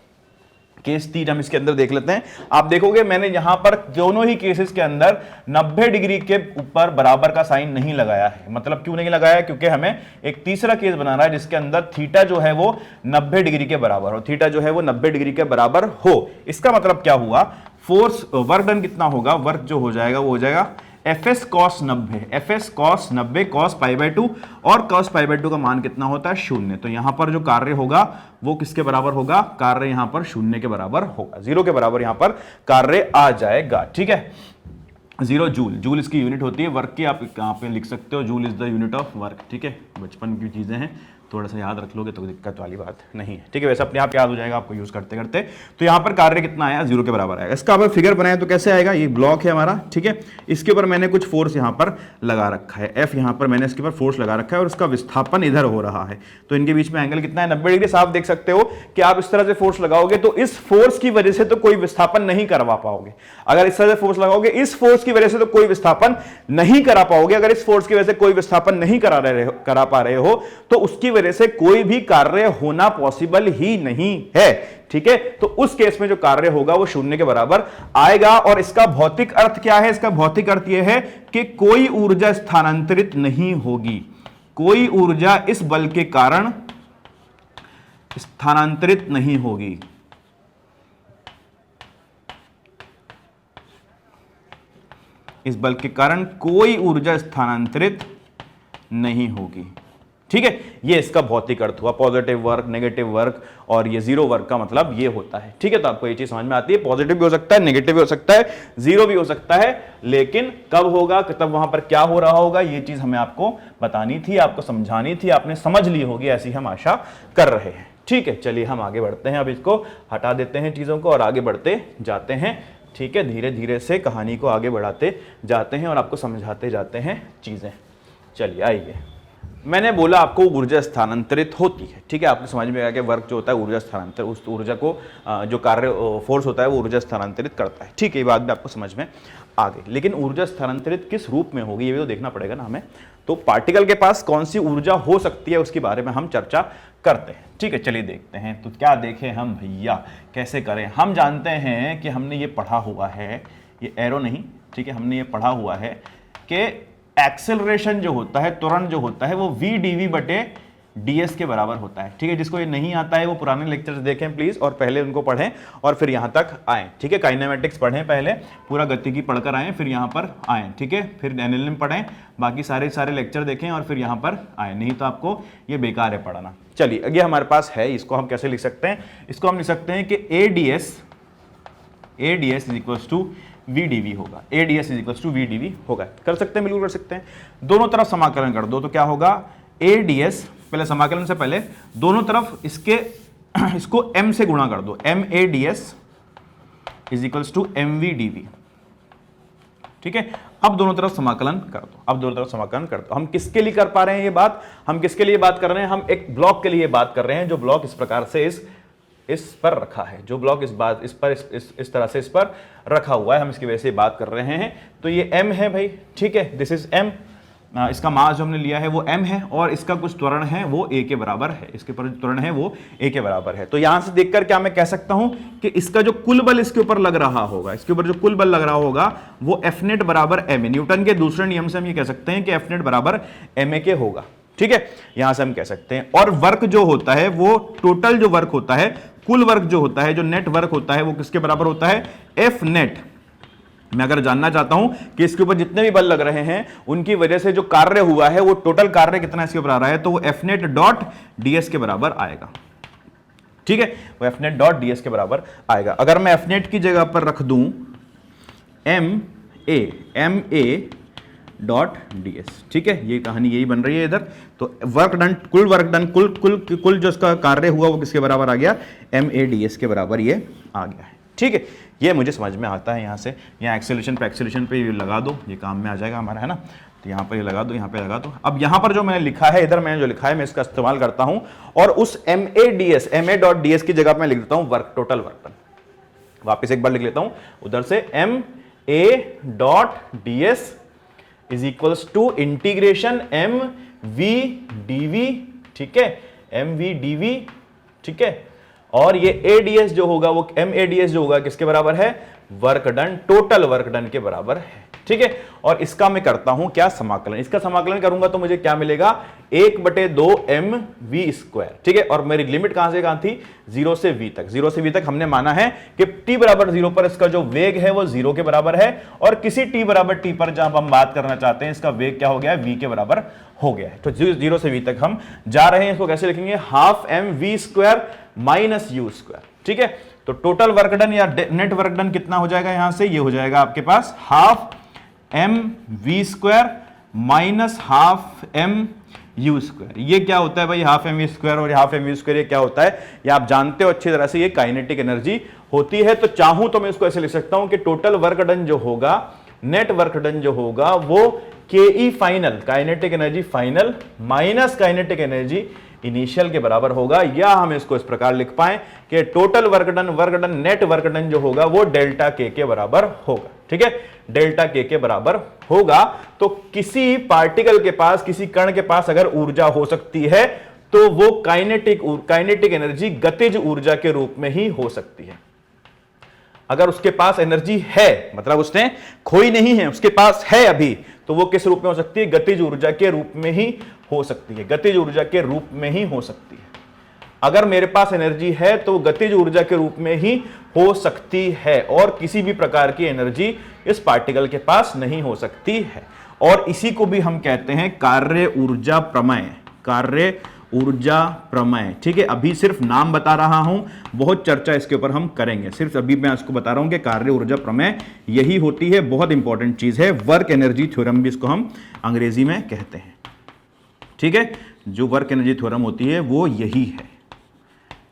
केस 3 हम इसके अंदर देख लेते हैं। आप देखोगे मैंने यहां पर दोनों ही केसेस के अंदर 90 डिग्री के ऊपर बराबर का साइन नहीं लगाया है। मतलब क्यों नहीं लगाया है, क्योंकि हमें एक तीसरा केस बनाना है जिसके अंदर थीटा जो है वो 90 डिग्री के बराबर हो, थीटा जो है वो 90 डिग्री के बराबर हो। इसका मतलब क्या हुआ, फोर्स वर्क डन कितना होगा, वर्क जो हो जाएगा वो हो जाएगा Fs cos 90, Fs cos 90 cos π/2, और cos π/2 का मान कितना होता है, 0। तो यहां पर जो कार्य होगा वो किसके बराबर होगा, कार्य यहां पर 0 के बराबर होगा, 0 के बराबर यहां पर कार्य आ जाएगा। ठीक है, 0 जूल, जूल इसकी यूनिट होती है वर्क की, आप कहां पे लिख सकते हो, joule is the unit of work. ठीक है, बचपन की चीजें हैं, थोड़ा सा याद रख लोगे तो दिक्कत वाली बात नहीं है। ठीक है, वैसे अपने आप याद हो जाएगा आपको यूज करते करते। तो यहां पर कार्य कितना आया, 0 के बराबर आएगा। इसका अगर फिगर बनाए तो कैसे आएगा, ये ब्लॉक है हमारा। ठीक है, इसके ऊपर मैंने कुछ फोर्स यहां पर लगा रखा है, F यहां पर मैंने इसके ऊपर फोर्स लगा रखा है और उसका विस्थापन इधर हो रहा है। तो इनके बीच में एंगल कितना है, 90 डिग्री। साफ देख सकते हो कि आप इस तरह से फोर्स लगाओगे तो इस फोर्स की वजह से तो कोई विस्थापन नहीं करवा पाओगे। अगर इस तरह से फोर्स लगाओगे इस फोर्स की वजह से तो कोई विस्थापन नहीं करा पाओगे। अगर इस फोर्स की वजह से कोई विस्थापन नहीं करा पा रहे हो तो उसकी वजह से कोई भी कार्य होना पॉसिबल ही नहीं है। ठीक है, तो उस केस में जो कार्य होगा वो 0 के बराबर आएगा। और इसका भौतिक अर्थ क्या है, इसका भौतिक अर्थ यह है कि कोई ऊर्जा स्थानांतरित नहीं होगी, कोई ऊर्जा इस बल के कारण स्थानांतरित नहीं होगी। इस बल के कारण कोई ऊर्जा स्थानांतरित नहीं होगी। ठीक है, ये इसका भौतिक अर्थ हुआ। पॉजिटिव वर्क, नेगेटिव वर्क और ये जीरो वर्क का मतलब ये होता है। ठीक है, तो आपको ये चीज समझ में आती है। पॉजिटिव भी हो सकता है, नेगेटिव भी हो सकता है, जीरो भी हो सकता है, लेकिन कब होगा, तब वहां पर क्या हो रहा होगा, ये चीज हमें आपको बतानी थी, आपको समझानी थी। आपने समझ ली होगी, ऐसी हम आशा कर रहे हैं। ठीक है, चलिए हम आगे बढ़ते हैं। अब इसको हटा देते हैं चीजों को और आगे बढ़ते जाते हैं। ठीक है, धीरे धीरे से कहानी को आगे बढ़ाते जाते हैं और आपको समझाते जाते हैं चीजें। चलिए आइए, मैंने बोला आपको ऊर्जा स्थानांतरित होती है। ठीक है, आपने समझ में आया कि वर्क जो होता है ऊर्जा स्थानांतरित, उस ऊर्जा को जो कार्य फोर्स होता है वो ऊर्जा स्थानांतरित करता है। ठीक है, ये बात भी आपको समझ में आ गई। लेकिन ऊर्जा स्थानांतरित किस रूप में होगी ये भी तो देखना पड़ेगा ना हमें। तो पार्टिकल के पास कौन सी ऊर्जा हो सकती है उसके बारे में हम चर्चा करते हैं। ठीक है, चलिए देखते हैं। तो क्या देखें हम भैया, कैसे करें। हम जानते हैं कि हमने ये पढ़ा हुआ है, ये एरो नहीं, ठीक है, हमने ये पढ़ा हुआ है कि एक्सेलरेशन जो होता है, त्वरण जो होता है, वो v dv बटे ds के बराबर होता है। ठीक है, जिसको ये नहीं आता है वो पुराने लेक्चर्स देखें प्लीज और पहले उनको पढ़ें और फिर यहां तक आए। ठीक है, काइनेमेटिक्स पढ़ें, पहले पूरा गतिकी पढ़कर आए, फिर यहां पर आए। ठीक है, फिर एनालिसिस पढ़ें, बाकी सारे लेक्चर देखें और फिर यहां पर आए, नहीं तो आपको ये बेकार है पढ़ना। चलिए, ये हमारे पास है, इसको हम कैसे लिख सकते हैं। इसको हम लिख सकते हैं कि ADS is equal to VdV होगा। ADS is equal to VdV होगा। कर सकते हैं, बिल्कुल कर सकते हैं। दोनों तरफ समाकलन कर दो तो क्या होगा, ADS, पहले समाकलन से पहले दोनों तरफ इसको m से गुणा कर दो। MADS is equal to MVdV। ठीक है, अब दोनों तरफ समाकलन कर दो। अब दोनों तरफ समाकलन कर दो। हम किसके लिए कर पा रहे हैं ये बात, हम किसके लिए बात कर रहे हैं, हम एक ब्लॉक के लिए बात कर रहे हैं, जो ब्लॉक इस प्रकार से इस पर रखा है, जो ब्लॉक इस तरह से इस पर रखा हुआ है, हम इसकी वजह से बात कर रहे हैं। तो ये m है भाई। ठीक है, दिस इज m, इसका मास जो हमने लिया है वो m है और इसका कुछ त्वरण है वो a के बराबर है, इसके ऊपर त्वरण है वो a के बराबर है। तो यहां से देखकर क्या मैं कह सकता हूं कि इसका जो कुल बल इसके ऊपर लग रहा होगा, इसके ऊपर जो कुल बल लग रहा होगा वो F नेट बराबर m। न्यूटन के दूसरे नियम से हम ये कह सकते हैं कि F नेट बराबर ma के होगा। ठीक है, यहां से हम कह सकते हैं। और वर्क जो होता है वो टोटल जो वर्क होता है, कुल वर्क जो होता है, जो नेट वर्क होता है वो किसके बराबर होता है, F नेट। मैं अगर जानना चाहता हूं कि इसके ऊपर जितने भी बल लग रहे हैं उनकी वजह से जो कार्य हुआ है वो टोटल कार्य कितना इसके ऊपर आ रहा है, तो वो F नेट डॉट ds के बराबर आएगा। ठीक है, वो F नेट डॉट ds के बराबर आएगा। अगर मैं F नेट की जगह पर रख दूं ma डॉट ds, ठीक है, ये कहानी यही बन रही है इधर। तो वर्क डन, कुल वर्क डन, कुल जो इसका कार्य हुआ वो किसके बराबर आ गया, ma ds के बराबर ये आ गया है। ठीक है, ये मुझे समझ में आता है। यहाँ से यहाँ एक्सेलरेशन पे लगा दो, ये काम में आ जाएगा हमारा, है ना। तो यहाँ पर ये लगा दो, यहाँ पे लगा दो। अब यहाँ पर जो मैंने लिखा है, इधर मैंने जो लिखा है मैं इसका इस्तेमाल करता हूँ और उस ma डॉट ds की जगह मैं लिख देता हूँ वर्क, टोटल वर्क डन। वापिस एक बार लिख लेता हूँ उधर से, ma dot ds is equals to integration mv ठीक है, mv ठीक है। और ये ADS जो होगा वो MADS जो होगा किसके बराबर है, work done, total work done के बराबर है। ठीक है, और इसका मैं करता हूं क्या, समाकलन। इसका समाकलन करूंगा तो मुझे क्या मिलेगा, 1/2 mv²। ठीक है, और मेरी लिमिट कहां से कहां थी, 0 से v तक। 0 से v तक हमने माना है कि t बराबर 0 पर इसका जो वेग है वो 0 के बराबर है, और किसी t बराबर t पर जब हम बात करना चाहते हैं इसका वेग क्या हो गया है, v के बराबर हो गया है। तो 0 से v तक हम जा रहे हैं। इसको कैसे लिखेंगे, ½ mv² माइनस u²। ठीक है, तो टोटल वर्क डन या नेट वर्क डन कितना हो जाएगा, यहां से ये हो जाएगा आपके पास ½ mv² माइनस ½ mu²। ये क्या होता है भाई, ½ mv² और ½ mv² ये क्या होता है, ये आप जानते हो अच्छी तरह से, ये काइनेटिक एनर्जी होती है। तो चाहूं तो मैं इसको ऐसे लिख सकता हूं कि टोटल वर्क डन जो होगा, नेट वर्क डन जो होगा वो ke final, kinetic energy final minus kinetic energy initial के बराबर होगा। या हम इसको इस प्रकार लिख पाए कि total work done net work done जो होगा वो डेल्टा के बराबर होगा। ठीक है, डेल्टा के बराबर होगा। तो किसी पार्टिकल के पास, किसी कण के पास अगर ऊर्जा हो सकती है तो वो काइनेटिक एनर्जी गतिज ऊर्जा के रूप में ही हो सकती है। अगर उसके पास एनर्जी है, मतलब उसने खोई नहीं है, उसके पास है अभी, तो वो किस रूप में हो सकती है? गतिज ऊर्जा के रूप में ही हो सकती है, गतिज ऊर्जा के रूप में ही हो सकती है। अगर मेरे पास एनर्जी है तो गतिज ऊर्जा के रूप में ही हो सकती है, और किसी भी प्रकार की एनर्जी इस पार्टिकल के पास नहीं हो सकती है। और इसी को भी हम कहते हैं कार्य ऊर्जा प्रमेय, कार्य ऊर्जा प्रमेय। ठीक है, अभी सिर्फ नाम बता रहा हूं, बहुत चर्चा इसके ऊपर हम करेंगे, सिर्फ अभी मैं इसको बता रहा हूं कि कार्य ऊर्जा प्रमेय यही होती है, बहुत इंपॉर्टेंट चीज है। वर्क एनर्जी थ्योरम भी इसको हम अंग्रेजी में कहते हैं। ठीक है, जो वर्क एनर्जी थ्योरम होती है वो यही है,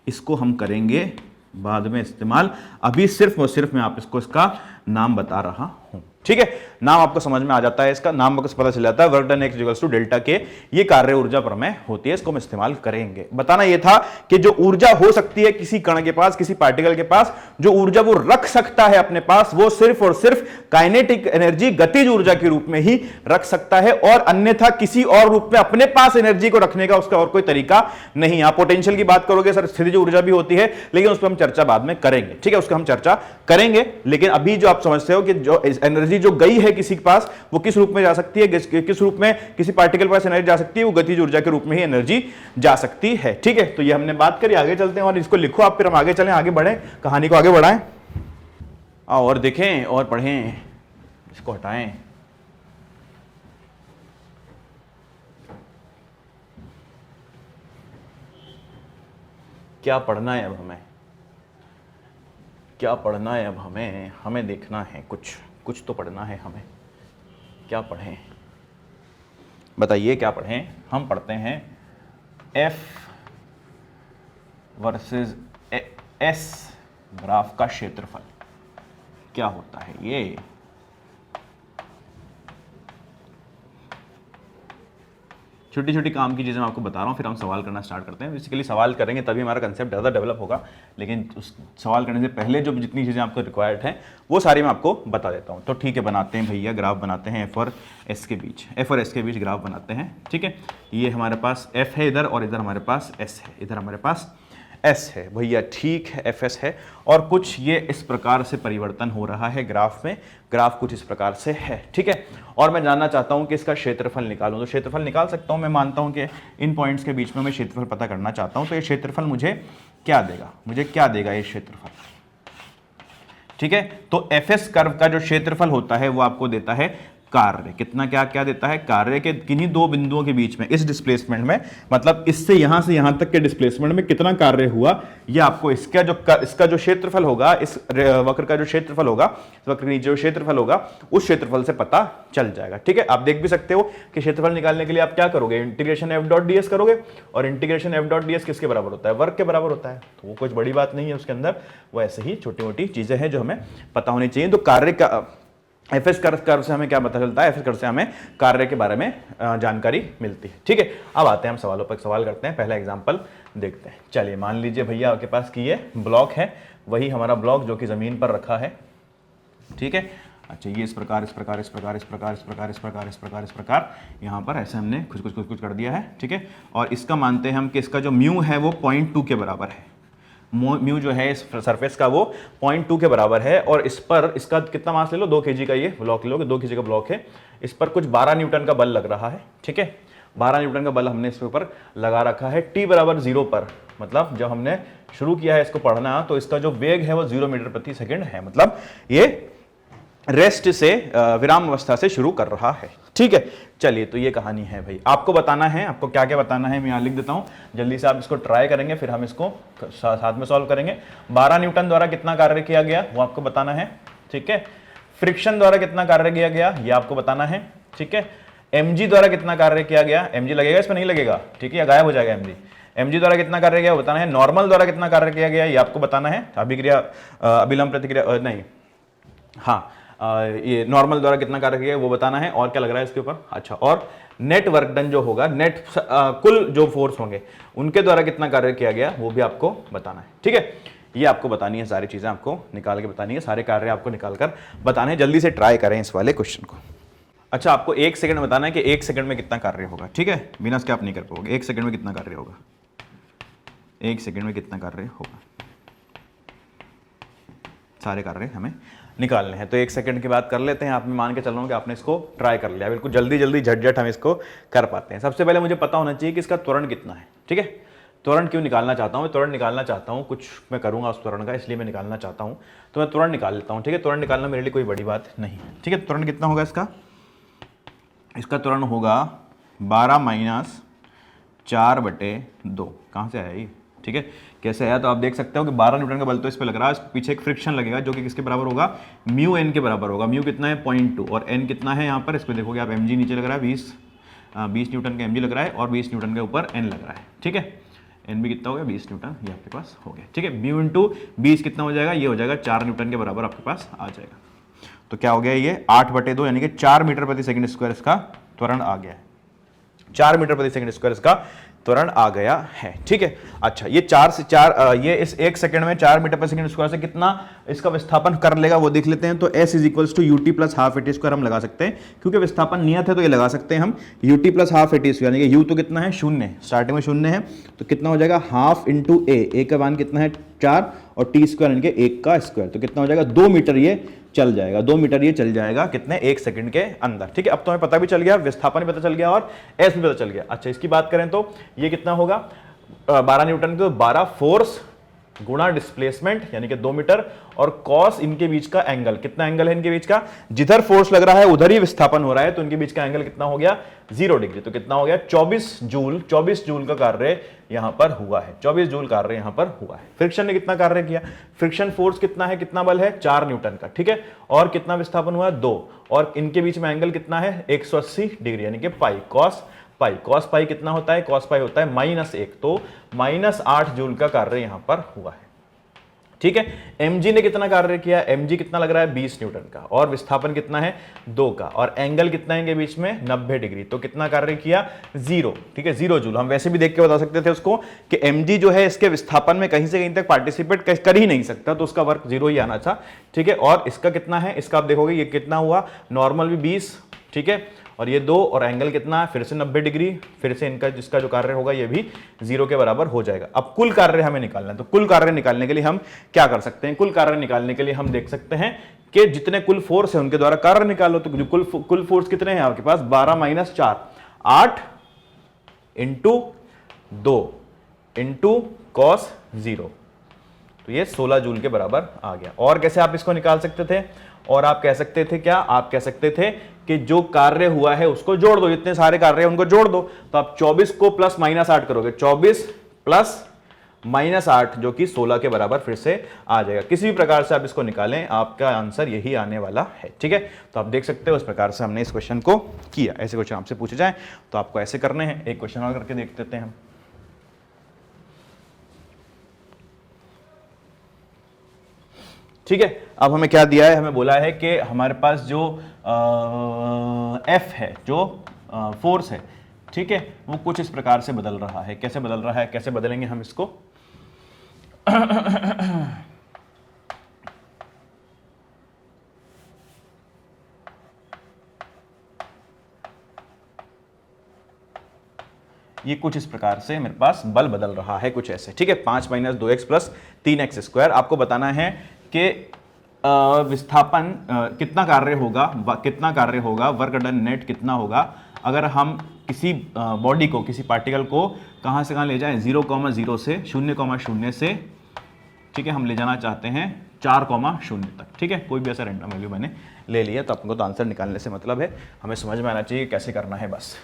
इसको हम करेंगे बाद में इस्तेमाल, अभी सिर्फ और सिर्फ मैं आप इसको इसका नाम बता रहा हूं। ठीक है, नाम आपको समझ में आ जाता है, इसका नाम आपको पता चल जाता है, work done equals to delta K, ये कार्य ऊर्जा प्रमेय होती है, इसको हम इस्तेमाल करेंगे। बताना ये था कि जो ऊर्जा हो सकती है किसी कण के पास, किसी पार्टिकल के पास, जो ऊर्जा वो रख सकता है अपने पास, वो सिर्फ और सिर्फ काइनेटिक एनर्जी, गतिज ऊर्जा के रूप में ही रख सकता है, और अन्यथा किसी और रूप में अपने पास एनर्जी को रखने का उसका और कोई तरीका नहीं। आप पोटेंशियल की बात करोगे सर, स्थितिज ऊर्जा भी होती है, लेकिन उस पर हम चर्चा बाद में करेंगे। ठीक है, उसका हम चर्चा करेंगे, लेकिन अभी जो आप समझते हो कि जो एनर्जी जो गई है किसी के पास, वो किस रूप में जा सकती है, किस रूप में किसी पार्टिकल के पास एनर्जी जा सकती है, वो गतिज ऊर्जा के रूप में ही एनर्जी जा सकती है। ठीक है, तो ये हमने बात करी, आगे चलते हैं और इसको लिखो आप, फिर हम आगे चलें, आगे बढ़ें, कहानी को आगे बढ़ाएं और देखें और पढ़ें, इसको हटाएं। क्या पढ़ना है अब हमें, क्या पढ़ना है अब हमें? हमें देखना है कुछ तो पढ़ना है हमें। क्या पढ़ें बताइए, क्या पढ़ें? हम पढ़ते हैं F वर्सेस S ग्राफ का क्षेत्रफल क्या होता है। ये छोटी छोटी काम की चीज़ें मैं आपको बता रहा हूँ, फिर हम सवाल करना स्टार्ट करते हैं। बेसिकली सवाल करेंगे तभी हमारा कंसेप्ट ज़्यादा डेवलप होगा, लेकिन उस सवाल करने से पहले जो जितनी चीज़ें आपको रिक्वायर्ड हैं वो सारी मैं आपको बता देता हूँ। तो ठीक है, बनाते हैं भैया, ग्राफ बनाते हैं F और S के बीच, F और S के बीच ग्राफ बनाते हैं। ठीक है, ये हमारे पास F है इधर, और इधर हमारे पास S है, इधर हमारे पास S है भैया। ठीक है, FS है, और कुछ ये इस प्रकार से परिवर्तन हो रहा है ग्राफ में, ग्राफ कुछ इस प्रकार से है। ठीक है, और मैं जानना चाहता हूं कि इसका क्षेत्रफल निकालूं, तो क्षेत्रफल निकाल सकता हूं। मैं मानता हूं कि इन पॉइंट्स के बीच में मैं क्षेत्रफल पता करना चाहता हूं, तो ये क्षेत्रफल मुझे क्या देगा, मुझे क्या देगा ये क्षेत्रफल? ठीक है, तो FS कर्व का जो क्षेत्रफल होता है वो आपको देता है कार्य। कितना क्या क्या देता है? कार्य के किन्हीं दो बिंदुओं के बीच में, इस डिस्प्लेसमेंट में, मतलब इससे यहां से यहां तक के डिस्प्लेसमेंट में कितना कार्य हुआ, ये आपको इसका जो क्षेत्रफल होगा, इस वक्र का जो क्षेत्रफल होगा, इस वक्र के नीचे जो क्षेत्रफल होगा, उस क्षेत्रफल से पता चल जाएगा। ठीक है, आप देख भी सकते हो कि क्षेत्रफल निकालने के लिए आप क्या करोगे, इंटीग्रेशन एफ डॉट ds करोगे, और इंटीग्रेशन एफ डॉट ds किसके बराबर होता है? वर्ग के बराबर होता है। तो वो कुछ बड़ी बात नहीं है उसके अंदर, वो ऐसे ही छोटी मोटी चीजें हैं जो हमें पता होनी चाहिए। तो कार्य का FS कर्व से हमें क्या पता चलता है? FS कर्व से हमें कार्य के बारे में जानकारी मिलती है। ठीक है, अब आते हैं हम सवालों पर, सवाल करते हैं। पहला एग्जांपल देखते हैं। चलिए, मान लीजिए भैया आपके पास की ये ब्लॉक है, वही हमारा ब्लॉक जो कि जमीन पर रखा है। ठीक है, अच्छा, ये इस प्रकार इस प्रकार इस प्रकार इस प्रकार इस प्रकार इस प्रकार इस प्रकार इस प्रकार यहाँ पर ऐसे हमने कुछ कर दिया है। ठीक है, और इसका मानते हैं हम कि इसका जो म्यू है वो 0.2 के बराबर है। म्यू जो है इस सरफेस का वो 0.2 के बराबर है, और इस पर इसका कितना मास ले लो, 2 kg का ये ब्लॉक ले लो, 2 kg का ब्लॉक है, इस पर कुछ 12 न्यूटन का बल लग रहा है। ठीक है, 12 न्यूटन का बल हमने इसके ऊपर लगा रखा है t बराबर 0 पर। मतलब जब हमने शुरू किया है इसको पढ़ना, तो इसका जो वेग है वो 0 मीटर प्रति सेकेंड है, मतलब ये रेस्ट से, विराम अवस्था से शुरू कर रहा है। ठीक है, चलिए, तो ये कहानी है भाई। आपको बताना है, आपको क्या क्या बताना है मैं यहाँ लिख देता हूँ, जल्दी से आप इसको ट्राई करेंगे, फिर हम इसको साथ में सॉल्व करेंगे। 12 न्यूटन द्वारा कितना कार्य किया गया वो आपको बताना है। ठीक है, फ्रिक्शन द्वारा कितना कार्य किया गया ये आपको बताना है। ठीक है, mg द्वारा कितना कार्य किया गया, mg लगेगा इसमें? नहीं लगेगा। ठीक है, गायब हो जाएगा mg द्वारा कितना कार्य किया बताना है। नॉर्मल द्वारा कितना कार्य किया गया ये आपको बताना है। अभिक्रिया, अभिलंब प्रतिक्रिया नहीं, हाँ, ये नॉर्मल द्वारा कितना कार्य किया वो बताना है। और क्या लग रहा है इसके ऊपर? अच्छा, और नेट वर्क डन जो होगा, नेट कुल जो फोर्स होंगे उनके द्वारा कितना कार्य किया गया वो भी आपको बताना है। ठीक है, ये आपको बतानी है, सारी चीजें आपको निकाल के बतानी है, सारे कार्य आपको निकाल कर बताने हैं। जल्दी से ट्राई करें इस वाले क्वेश्चन को। अच्छा, आपको 1 सेकंड में बताना है कि 1 सेकंड में कितना कार्य होगा। ठीक है, बिना इसके आप नहीं कर पाओगे। 1 सेकंड में कितना कार्य होगा, 1 सेकंड में कितना कार्य होगा, सारे कार्य हमें निकालने हैं। तो 1 सेकंड की बात कर लेते हैं। आप मैं मान के चल रहा हूँ कि आपने इसको ट्राई कर लिया, बिल्कुल जल्दी जल्दी झटझट हम इसको कर पाते हैं। सबसे पहले मुझे पता होना चाहिए कि इसका त्वरण कितना है, ठीक है। त्वरण क्यों निकालना चाहता हूँ मैं? त्वरण निकालना चाहता हूँ, कुछ मैं करूँगा उस त्वरण का, इसलिए मैं निकालना चाहता हूँ। तो मैं त्वरण निकाल लेता हूँ, ठीक है। त्वरण निकालना मेरे लिए कोई बड़ी बात नहीं है, ठीक है। त्वरण कितना होगा इसका? इसका त्वरण होगा 12 माइनस 4/2। कहाँ से आया ये, ठीक है, कैसे आया? तो आप देख सकते हो कि 12 न्यूटन का बल तो इस पे लग रहा है, इस पीछे एक फ्रिक्शन लगेगा जो कि किसके बराबर होगा? म्यू एन के बराबर होगा। म्यू कितना है? 0.2, और एन कितना है यहाँ पर? इस पर देखोगे आप, mg नीचे लग रहा है 20 न्यूटन का mg लग रहा है, और 20 न्यूटन के ऊपर n लग रहा है, ठीक है। एन भी कितना हो गया? 20 न्यूटन, ये आपके पास हो गया, ठीक है। म्यू इंटू 20 कितना हो जाएगा? ये हो जाएगा 4 न्यूटन के बराबर आपके पास आ जाएगा। तो क्या हो गया ये? 8/2 यानी कि 4 मीटर प्रति सेकंड स्क्वायर इसका त्वरण आ गया है। 4 मीटर प्रति सेकंड स्क्वायर इसका त्वरण आ गया है, ठीक है। अच्छा, ये 4 से 4 ये इस 1 सेकंड में 4 मीटर प्रति सेकंड स्क्वायर से कितना इसका विस्थापन कर लेगा वो देख लेते हैं। तो s is equals to ut plus half at square हम लगा सकते हैं, क्योंकि विस्थापन नियत है तो ये लगा सकते हैं हम ut plus half at square, यानी कि u तो कितना है? 0, स्टार्टिंग में 0 है, तो कितना हो जाएगा? हाफ इंटू a का मान कितना है? 4, और टी स्क्वायर यानी कि 1 का स्क्वायर, तो कितना हो जाएगा? 2 मीटर ये चल जाएगा। 2 मीटर ये चल जाएगा कितने? 1 सेकंड के अंदर, ठीक है। अब तो हमें पता भी चल गया, विस्थापन भी पता चल गया और एस भी पता चल गया। अच्छा, इसकी बात करें तो ये कितना होगा? 12 न्यूटन, तो 12 फोर्स गुणा डिस्प्लेसमेंट यानी कि 2 मीटर, और कॉस इनके बीच का एंगल, कितना एंगल है इनके बीच का? जिधर फोर्स लग रहा है उधर ही विस्थापन हो रहा है, तो इनके बीच का एंगल कितना हो गया? 0 डिग्री। तो कितना हो गया? 24 जूल। 24 जूल का कार्य यहां पर हुआ है, 24 जूल कार्य यहां पर हुआ है। फ्रिक्शन ने कितना कार्य किया? फ्रिक्शन फोर्स कितना है, कितना बल है? 4 न्यूटन का, ठीक है। और कितना विस्थापन हुआ? 2, और इनके बीच में एंगल कितना है? 180 डिग्री, यानी कि pi cos pi. Cos pi कितना होता है? कॉस पाई होता है -1, तो -8 जूल का कार्य यहां पर हुआ है, ठीक है। mg ने कितना कार्य किया? mg कितना लग रहा है? 20 न्यूटन का, और विस्थापन कितना है? 2 का, और एंगल कितना है इनके बीच में? 90 डिग्री। तो कितना कार्य किया? 0, ठीक है, 0 जूल। हम वैसे भी देख के बता सकते थे उसको कि mg जो है इसके विस्थापन में कहीं से कहीं तक पार्टिसिपेट कर ही नहीं सकता, तो उसका वर्क 0 ही आना था, ठीक है। और इसका कितना है? इसका आप देखोगे ये कितना हुआ? नॉर्मल भी 20, ठीक है, और ये 2, और एंगल कितना है? फिर से 90 डिग्री, फिर से इनका जिसका जो कार्य होगा ये भी 0 के बराबर हो जाएगा। अब कुल कार्य हमें निकालना है, तो कुल कार्य निकालने के लिए हम क्या कर सकते हैं? कुल कार्य निकालने के लिए हम देख सकते हैं कि जितने कुल फोर्स है उनके द्वारा कार्य निकालो। तो जो कुल फोर्स कितने हैं आपके पास? 12 माइनस 4, 8 इंटू 2 इंटू कॉस 0, तो ये 16 जूल के बराबर आ गया। और कैसे आप इसको निकाल सकते थे? और आप कह सकते थे क्या? आप कह सकते थे कि जो कार्य हुआ है उसको जोड़ दो, जितने सारे कार्य हैं उनको जोड़ दो। तो आप 24 को प्लस माइनस 8 करोगे, 24 प्लस -8 जो कि 16 के बराबर फिर से आ जाएगा। किसी भी प्रकार से आप इसको निकालें, आपका आंसर यही आने वाला है, ठीक है। तो आप देख सकते हो इस प्रकार से हमने इस क्वेश्चन को किया। ऐसे क्वेश्चन आपसे पूछे जाए तो आपको ऐसे करने हैं। एक क्वेश्चन और करके देख लेते हैं हम। ठीक है, अब हमें क्या दिया है? हमें बोला है कि हमारे पास जो F है, जो फोर्स है, ठीक है, वो कुछ इस प्रकार से बदल रहा है। कैसे बदल रहा है? कैसे बदलेंगे हम इसको? ये कुछ इस प्रकार से मेरे पास बल बदल रहा है, कुछ ऐसे, ठीक है। 5 - 2x प्लस 3x स्क्वायर। आपको बताना है कि विस्थापन कितना कार्य होगा, वर्क डन नेट कितना होगा अगर हम किसी बॉडी को, किसी पार्टिकल को कहां से कहां ले जाएं? 0,0 से 0,0 से, ठीक है, हम ले जाना चाहते हैं 4,0 तक, ठीक है। कोई भी ऐसा रैंडम वैल्यू मैंने ले लिया, तो आपको तो आंसर निकालने से मतलब है, हमें समझ में आना चाहिए कैसे करना है बस,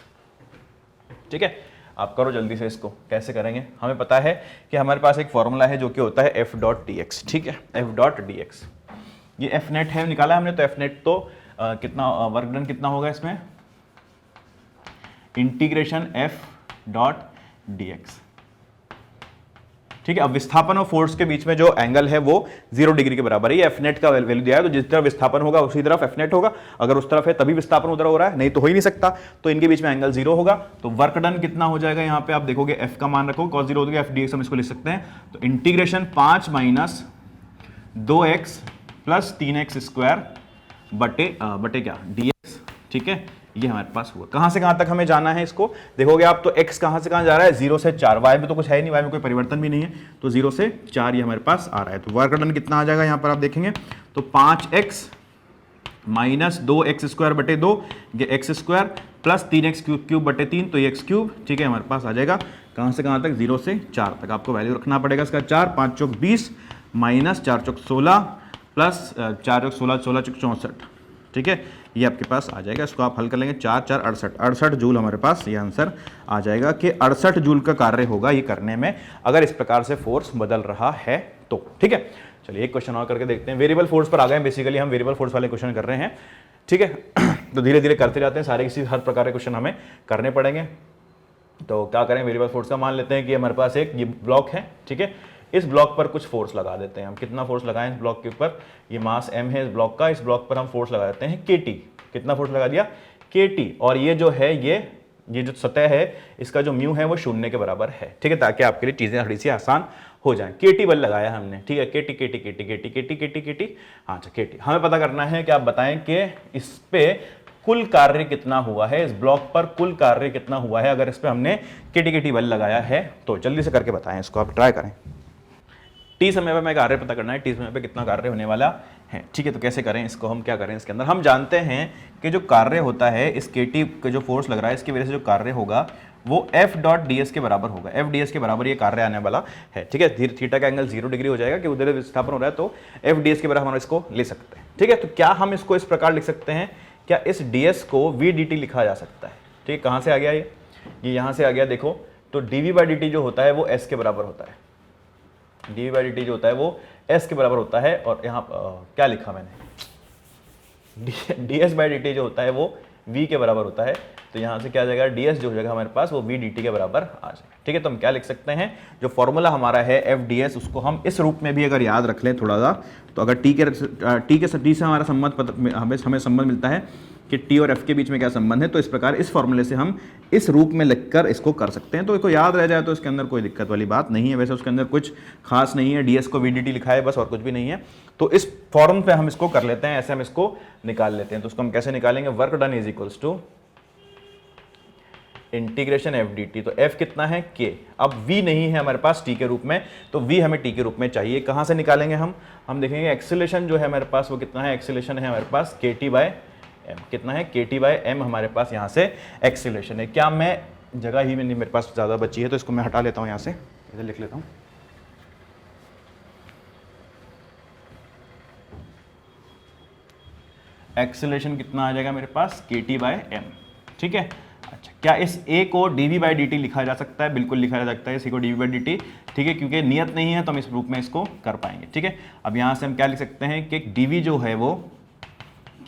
ठीक है। आप करो जल्दी से इसको। कैसे करेंगे? हमें पता है कि हमारे पास एक फॉर्मूला है जो कि होता है F.dx, ठीक है, F.dx। ये F नेट है, निकाला हमने, तो F नेट तो कितना वर्क डन कितना होगा इसमें? इंटीग्रेशन F.dx, ठीक है। अब विस्थापन और फोर्स के बीच में जो एंगल है वो 0 डिग्री के बराबर है। ये F नेट का वैल्यू दिया है, तो जिस तरफ विस्थापन होगा उसी तरफ F नेट होगा। अगर उस तरफ है तभी विस्थापन उधर हो रहा है, नहीं तो हो ही नहीं सकता। तो इनके बीच में एंगल 0 होगा। तो वर्क डन कितना हो जाएगा? यहाँ पे आप देखोगे F का मान रखो, cos 0 हो गया, F.dx हम इसको लिख सकते हैं। तो integration 5 - 2x plus 3x square बटे क्या? dx, ठीक है, ये हमारे पास हुआ। कहां से कहां तक हमें जाना है इसको देखोगे आप, तो x कहां से कहां जा रहा है, 0 से 4, y में तो कुछ है ही नहीं, y में कोई परिवर्तन भी नहीं है, तो 0 से 4 ये हमारे पास आ रहा है। तो वर्क डन कितना आ जाएगा यहां पर आप देखेंगे तो 5x माइनस 2x² बटे 2, ये x² प्लस 3x क्यूब बटे 3, तो ये x³, ठीक है, हमारे पास आ जाएगा कहां से कहां तक, 0 से 4 तक। आपको वैल्यू रखना पड़ेगा इसका 4, 5 चौक 20 माइनस 4 चौक 16 प्लस 4 चौक 16, 16 चौक 64, ठीक है, ये आपके पास आ जाएगा। इसको आप हल कर लेंगे, 4 4 68 जूल हमारे पास ये आंसर आ जाएगा कि 68 जूल का कार्य होगा ये करने में, अगर इस प्रकार से फोर्स बदल रहा है तो, ठीक है। चलिए एक क्वेश्चन और करके देखते हैं। वेरिएबल फोर्स पर आ गए, बेसिकली हम वेरिएबल फोर्स वाले क्वेश्चन कर रहे हैं, ठीक है। तो धीरे धीरे करते जाते हैं, सारे किसी हर प्रकार के क्वेश्चन हमें करने पड़ेंगे। तो क्या करें, वेरिएबल फोर्स का मान लेते हैं कि हमारे पास एक ये ब्लॉक है, ठीक है, इस ब्लॉक पर कुछ फोर्स लगा देते हैं हम। कितना फोर्स लगाएं इस ब्लॉक के ऊपर, ये मास m है इस ब्लॉक का, इस ब्लॉक पर हम फोर्स लगा देते हैं kT। कितना फोर्स लगा दिया, kT, और ये जो है ये जो सतह है इसका जो म्यू है वो 0 के बराबर है, ठीक है, ताकि आपके लिए चीजें थोड़ी सी आसान हो जाए। kT बल लगाया हमने, ठीक है, kT kT kT kT kT kT kT, हाँ अच्छा kT। हमें पता करना है कि आप बताएं कि इस पे कुल कार्य कितना हुआ है, इस ब्लॉक पर कुल कार्य कितना हुआ है अगर इस पे हमने kT kT बल लगाया है तो। जल्दी से करके बताएं इसको, आप ट्राई करें। टी समय पर मैं कार्य पता करना है, टी समय पे कितना कार्य होने वाला है, ठीक है। तो कैसे करें इसको, हम क्या करें इसके अंदर, हम जानते हैं कि जो कार्य होता है इस kT का जो फोर्स लग रहा है इसकी वजह से जो कार्य होगा वो F डॉट ds के बराबर होगा। F ds के बराबर ये कार्य आने वाला है, ठीक है। थीटा का एंगल 0 डिग्री हो जाएगा कि उधर विस्थापन हो रहा है, तो F ds के बराबर हम इसको ले सकते हैं, ठीक है। तो क्या हम इसको इस प्रकार लिख सकते हैं, क्या इस ds को v dt लिखा जा सकता है, ठीक है। कहाँ से आ गया ये यहाँ से आ गया, देखो तो dv/dt जो होता है वो s के बराबर होता है, dv/dt जो होता है वो s के बराबर होता है। और यहाँ क्या लिखा मैंने, ds/dt जो होता है वो v के बराबर होता है, तो यहाँ से क्या आ जाएगा, ds जो हो जाएगा हमारे पास वो v dt के बराबर आ जाएगा, ठीक है। तो हम क्या लिख सकते हैं, जो फॉर्मूला हमारा है f ds, उसको हम इस रूप में भी अगर याद रख लें थोड़ा सा, तो अगर t से हमारा संबंध हमें संबंध मिलता है कि t और f के बीच में क्या संबंध है, तो इस प्रकार इस फॉर्मूले से हम इस रूप में लिखकर इसको कर सकते हैं। तो इसको याद रह जाए तो इसके अंदर कोई दिक्कत वाली बात नहीं है। वैसे उसके अंदर कुछ खास नहीं है, ds को v dt लिखा है बस, और कुछ भी नहीं है। तो इस फॉर्म पे हम इसको कर लेते हैं, ऐसे हम इसको निकाल लेते हैं। तो उसको हम कैसे निकालेंगे, work done is equals to integration F D T. तो f कितना है, k। अब v नहीं है हमारे पास t के रूप में, तो v हमें t के रूप में चाहिए। कहाँ से निकालेंगे हम देखेंगे एक्सेलरेशन जो है हमारे पास वो कितना है, एक्सेलरेशन है हमारे पास kt/m। कितना है, kt/m हमारे पास यहाँ से एक्सेलरेशन है। क्या मैं जगह ही में नहीं, मेरे पास ज़्यादा बची है तो इसको मैं हटा लेता हूँ यहाँ से, इधर लिख लेता हूँ। एक्सेलरेशन कितना आ जाएगा मेरे पास, kt/m, ठीक है। अच्छा, क्या इस a को dv/dt लिखा जा सकता है, बिल्कुल लिखा जा सकता है इसी को dv/dt, ठीक है, क्योंकि नियत नहीं है तो हम इस रूप में इसको कर पाएंगे, ठीक है। अब यहाँ से हम क्या लिख सकते हैं कि dv जो है वो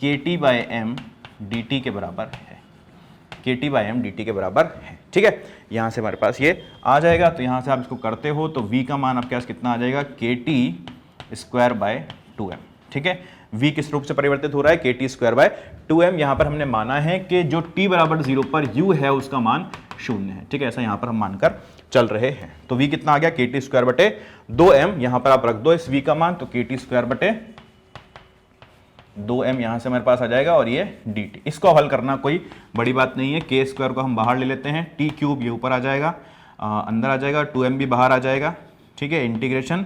kt/m dt के बराबर है, kt/m dt के बराबर है, ठीक है। यहाँ से हमारे पास ये आ जाएगा। तो यहाँ से आप इसको करते हो तो v का मान आपके पास कितना आ जाएगा, kt²/2m, ठीक है। v किस रूप से परिवर्तित हो रहा है, kt²/2m। यहाँ पर हमने माना है कि जो t बराबर 0 पर u है उसका मान 0 है, ठीक है, ऐसा यहाँ पर हम मानकर चल रहे हैं। तो v कितना आ गया, kt²/2m। यहाँ पर आप रख दो इस v का मान, तो kt²/2m यहाँ से हमारे पास आ जाएगा, और ये dt। इसको हल करना कोई बड़ी बात नहीं है, k² को हम बाहर ले लेते हैं, t³ ये ऊपर आ जाएगा, अंदर आ जाएगा, 2m भी बाहर आ जाएगा, ठीक है। इंटीग्रेशन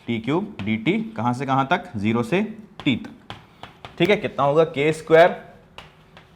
t³ dt कहाँ से कहाँ तक, 0 से t तक, ठीक है। कितना होगा, k²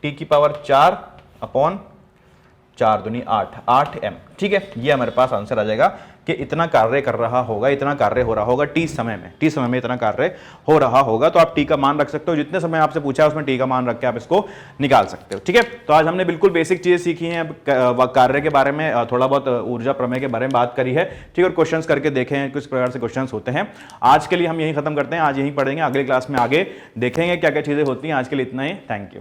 t⁴/4 दूनी 8m, ठीक है। ये हमारे पास आंसर आ जाएगा कि इतना कार्य कर रहा होगा, इतना कार्य हो रहा होगा t समय में इतना कार्य हो रहा होगा। तो आप t का मान रख सकते हो, जितने समय आपसे पूछा है उसमें t का मान रख के आप इसको निकाल सकते हो, ठीक है। तो आज हमने बिल्कुल बेसिक चीजें सीखी हैं, कार्य के बारे में थोड़ा बहुत ऊर्जा प्रमेय के बारे में बात करी है, ठीक है, और क्वेश्चंस करके देखे हैं किस प्रकार से क्वेश्चंस होते हैं। आज के लिए हम यही खत्म करते हैं, आज यही पढ़ेंगे, अगले क्लास में आगे देखेंगे क्या क्या चीजें होती हैं। आज के लिए इतना ही, थैंक यू।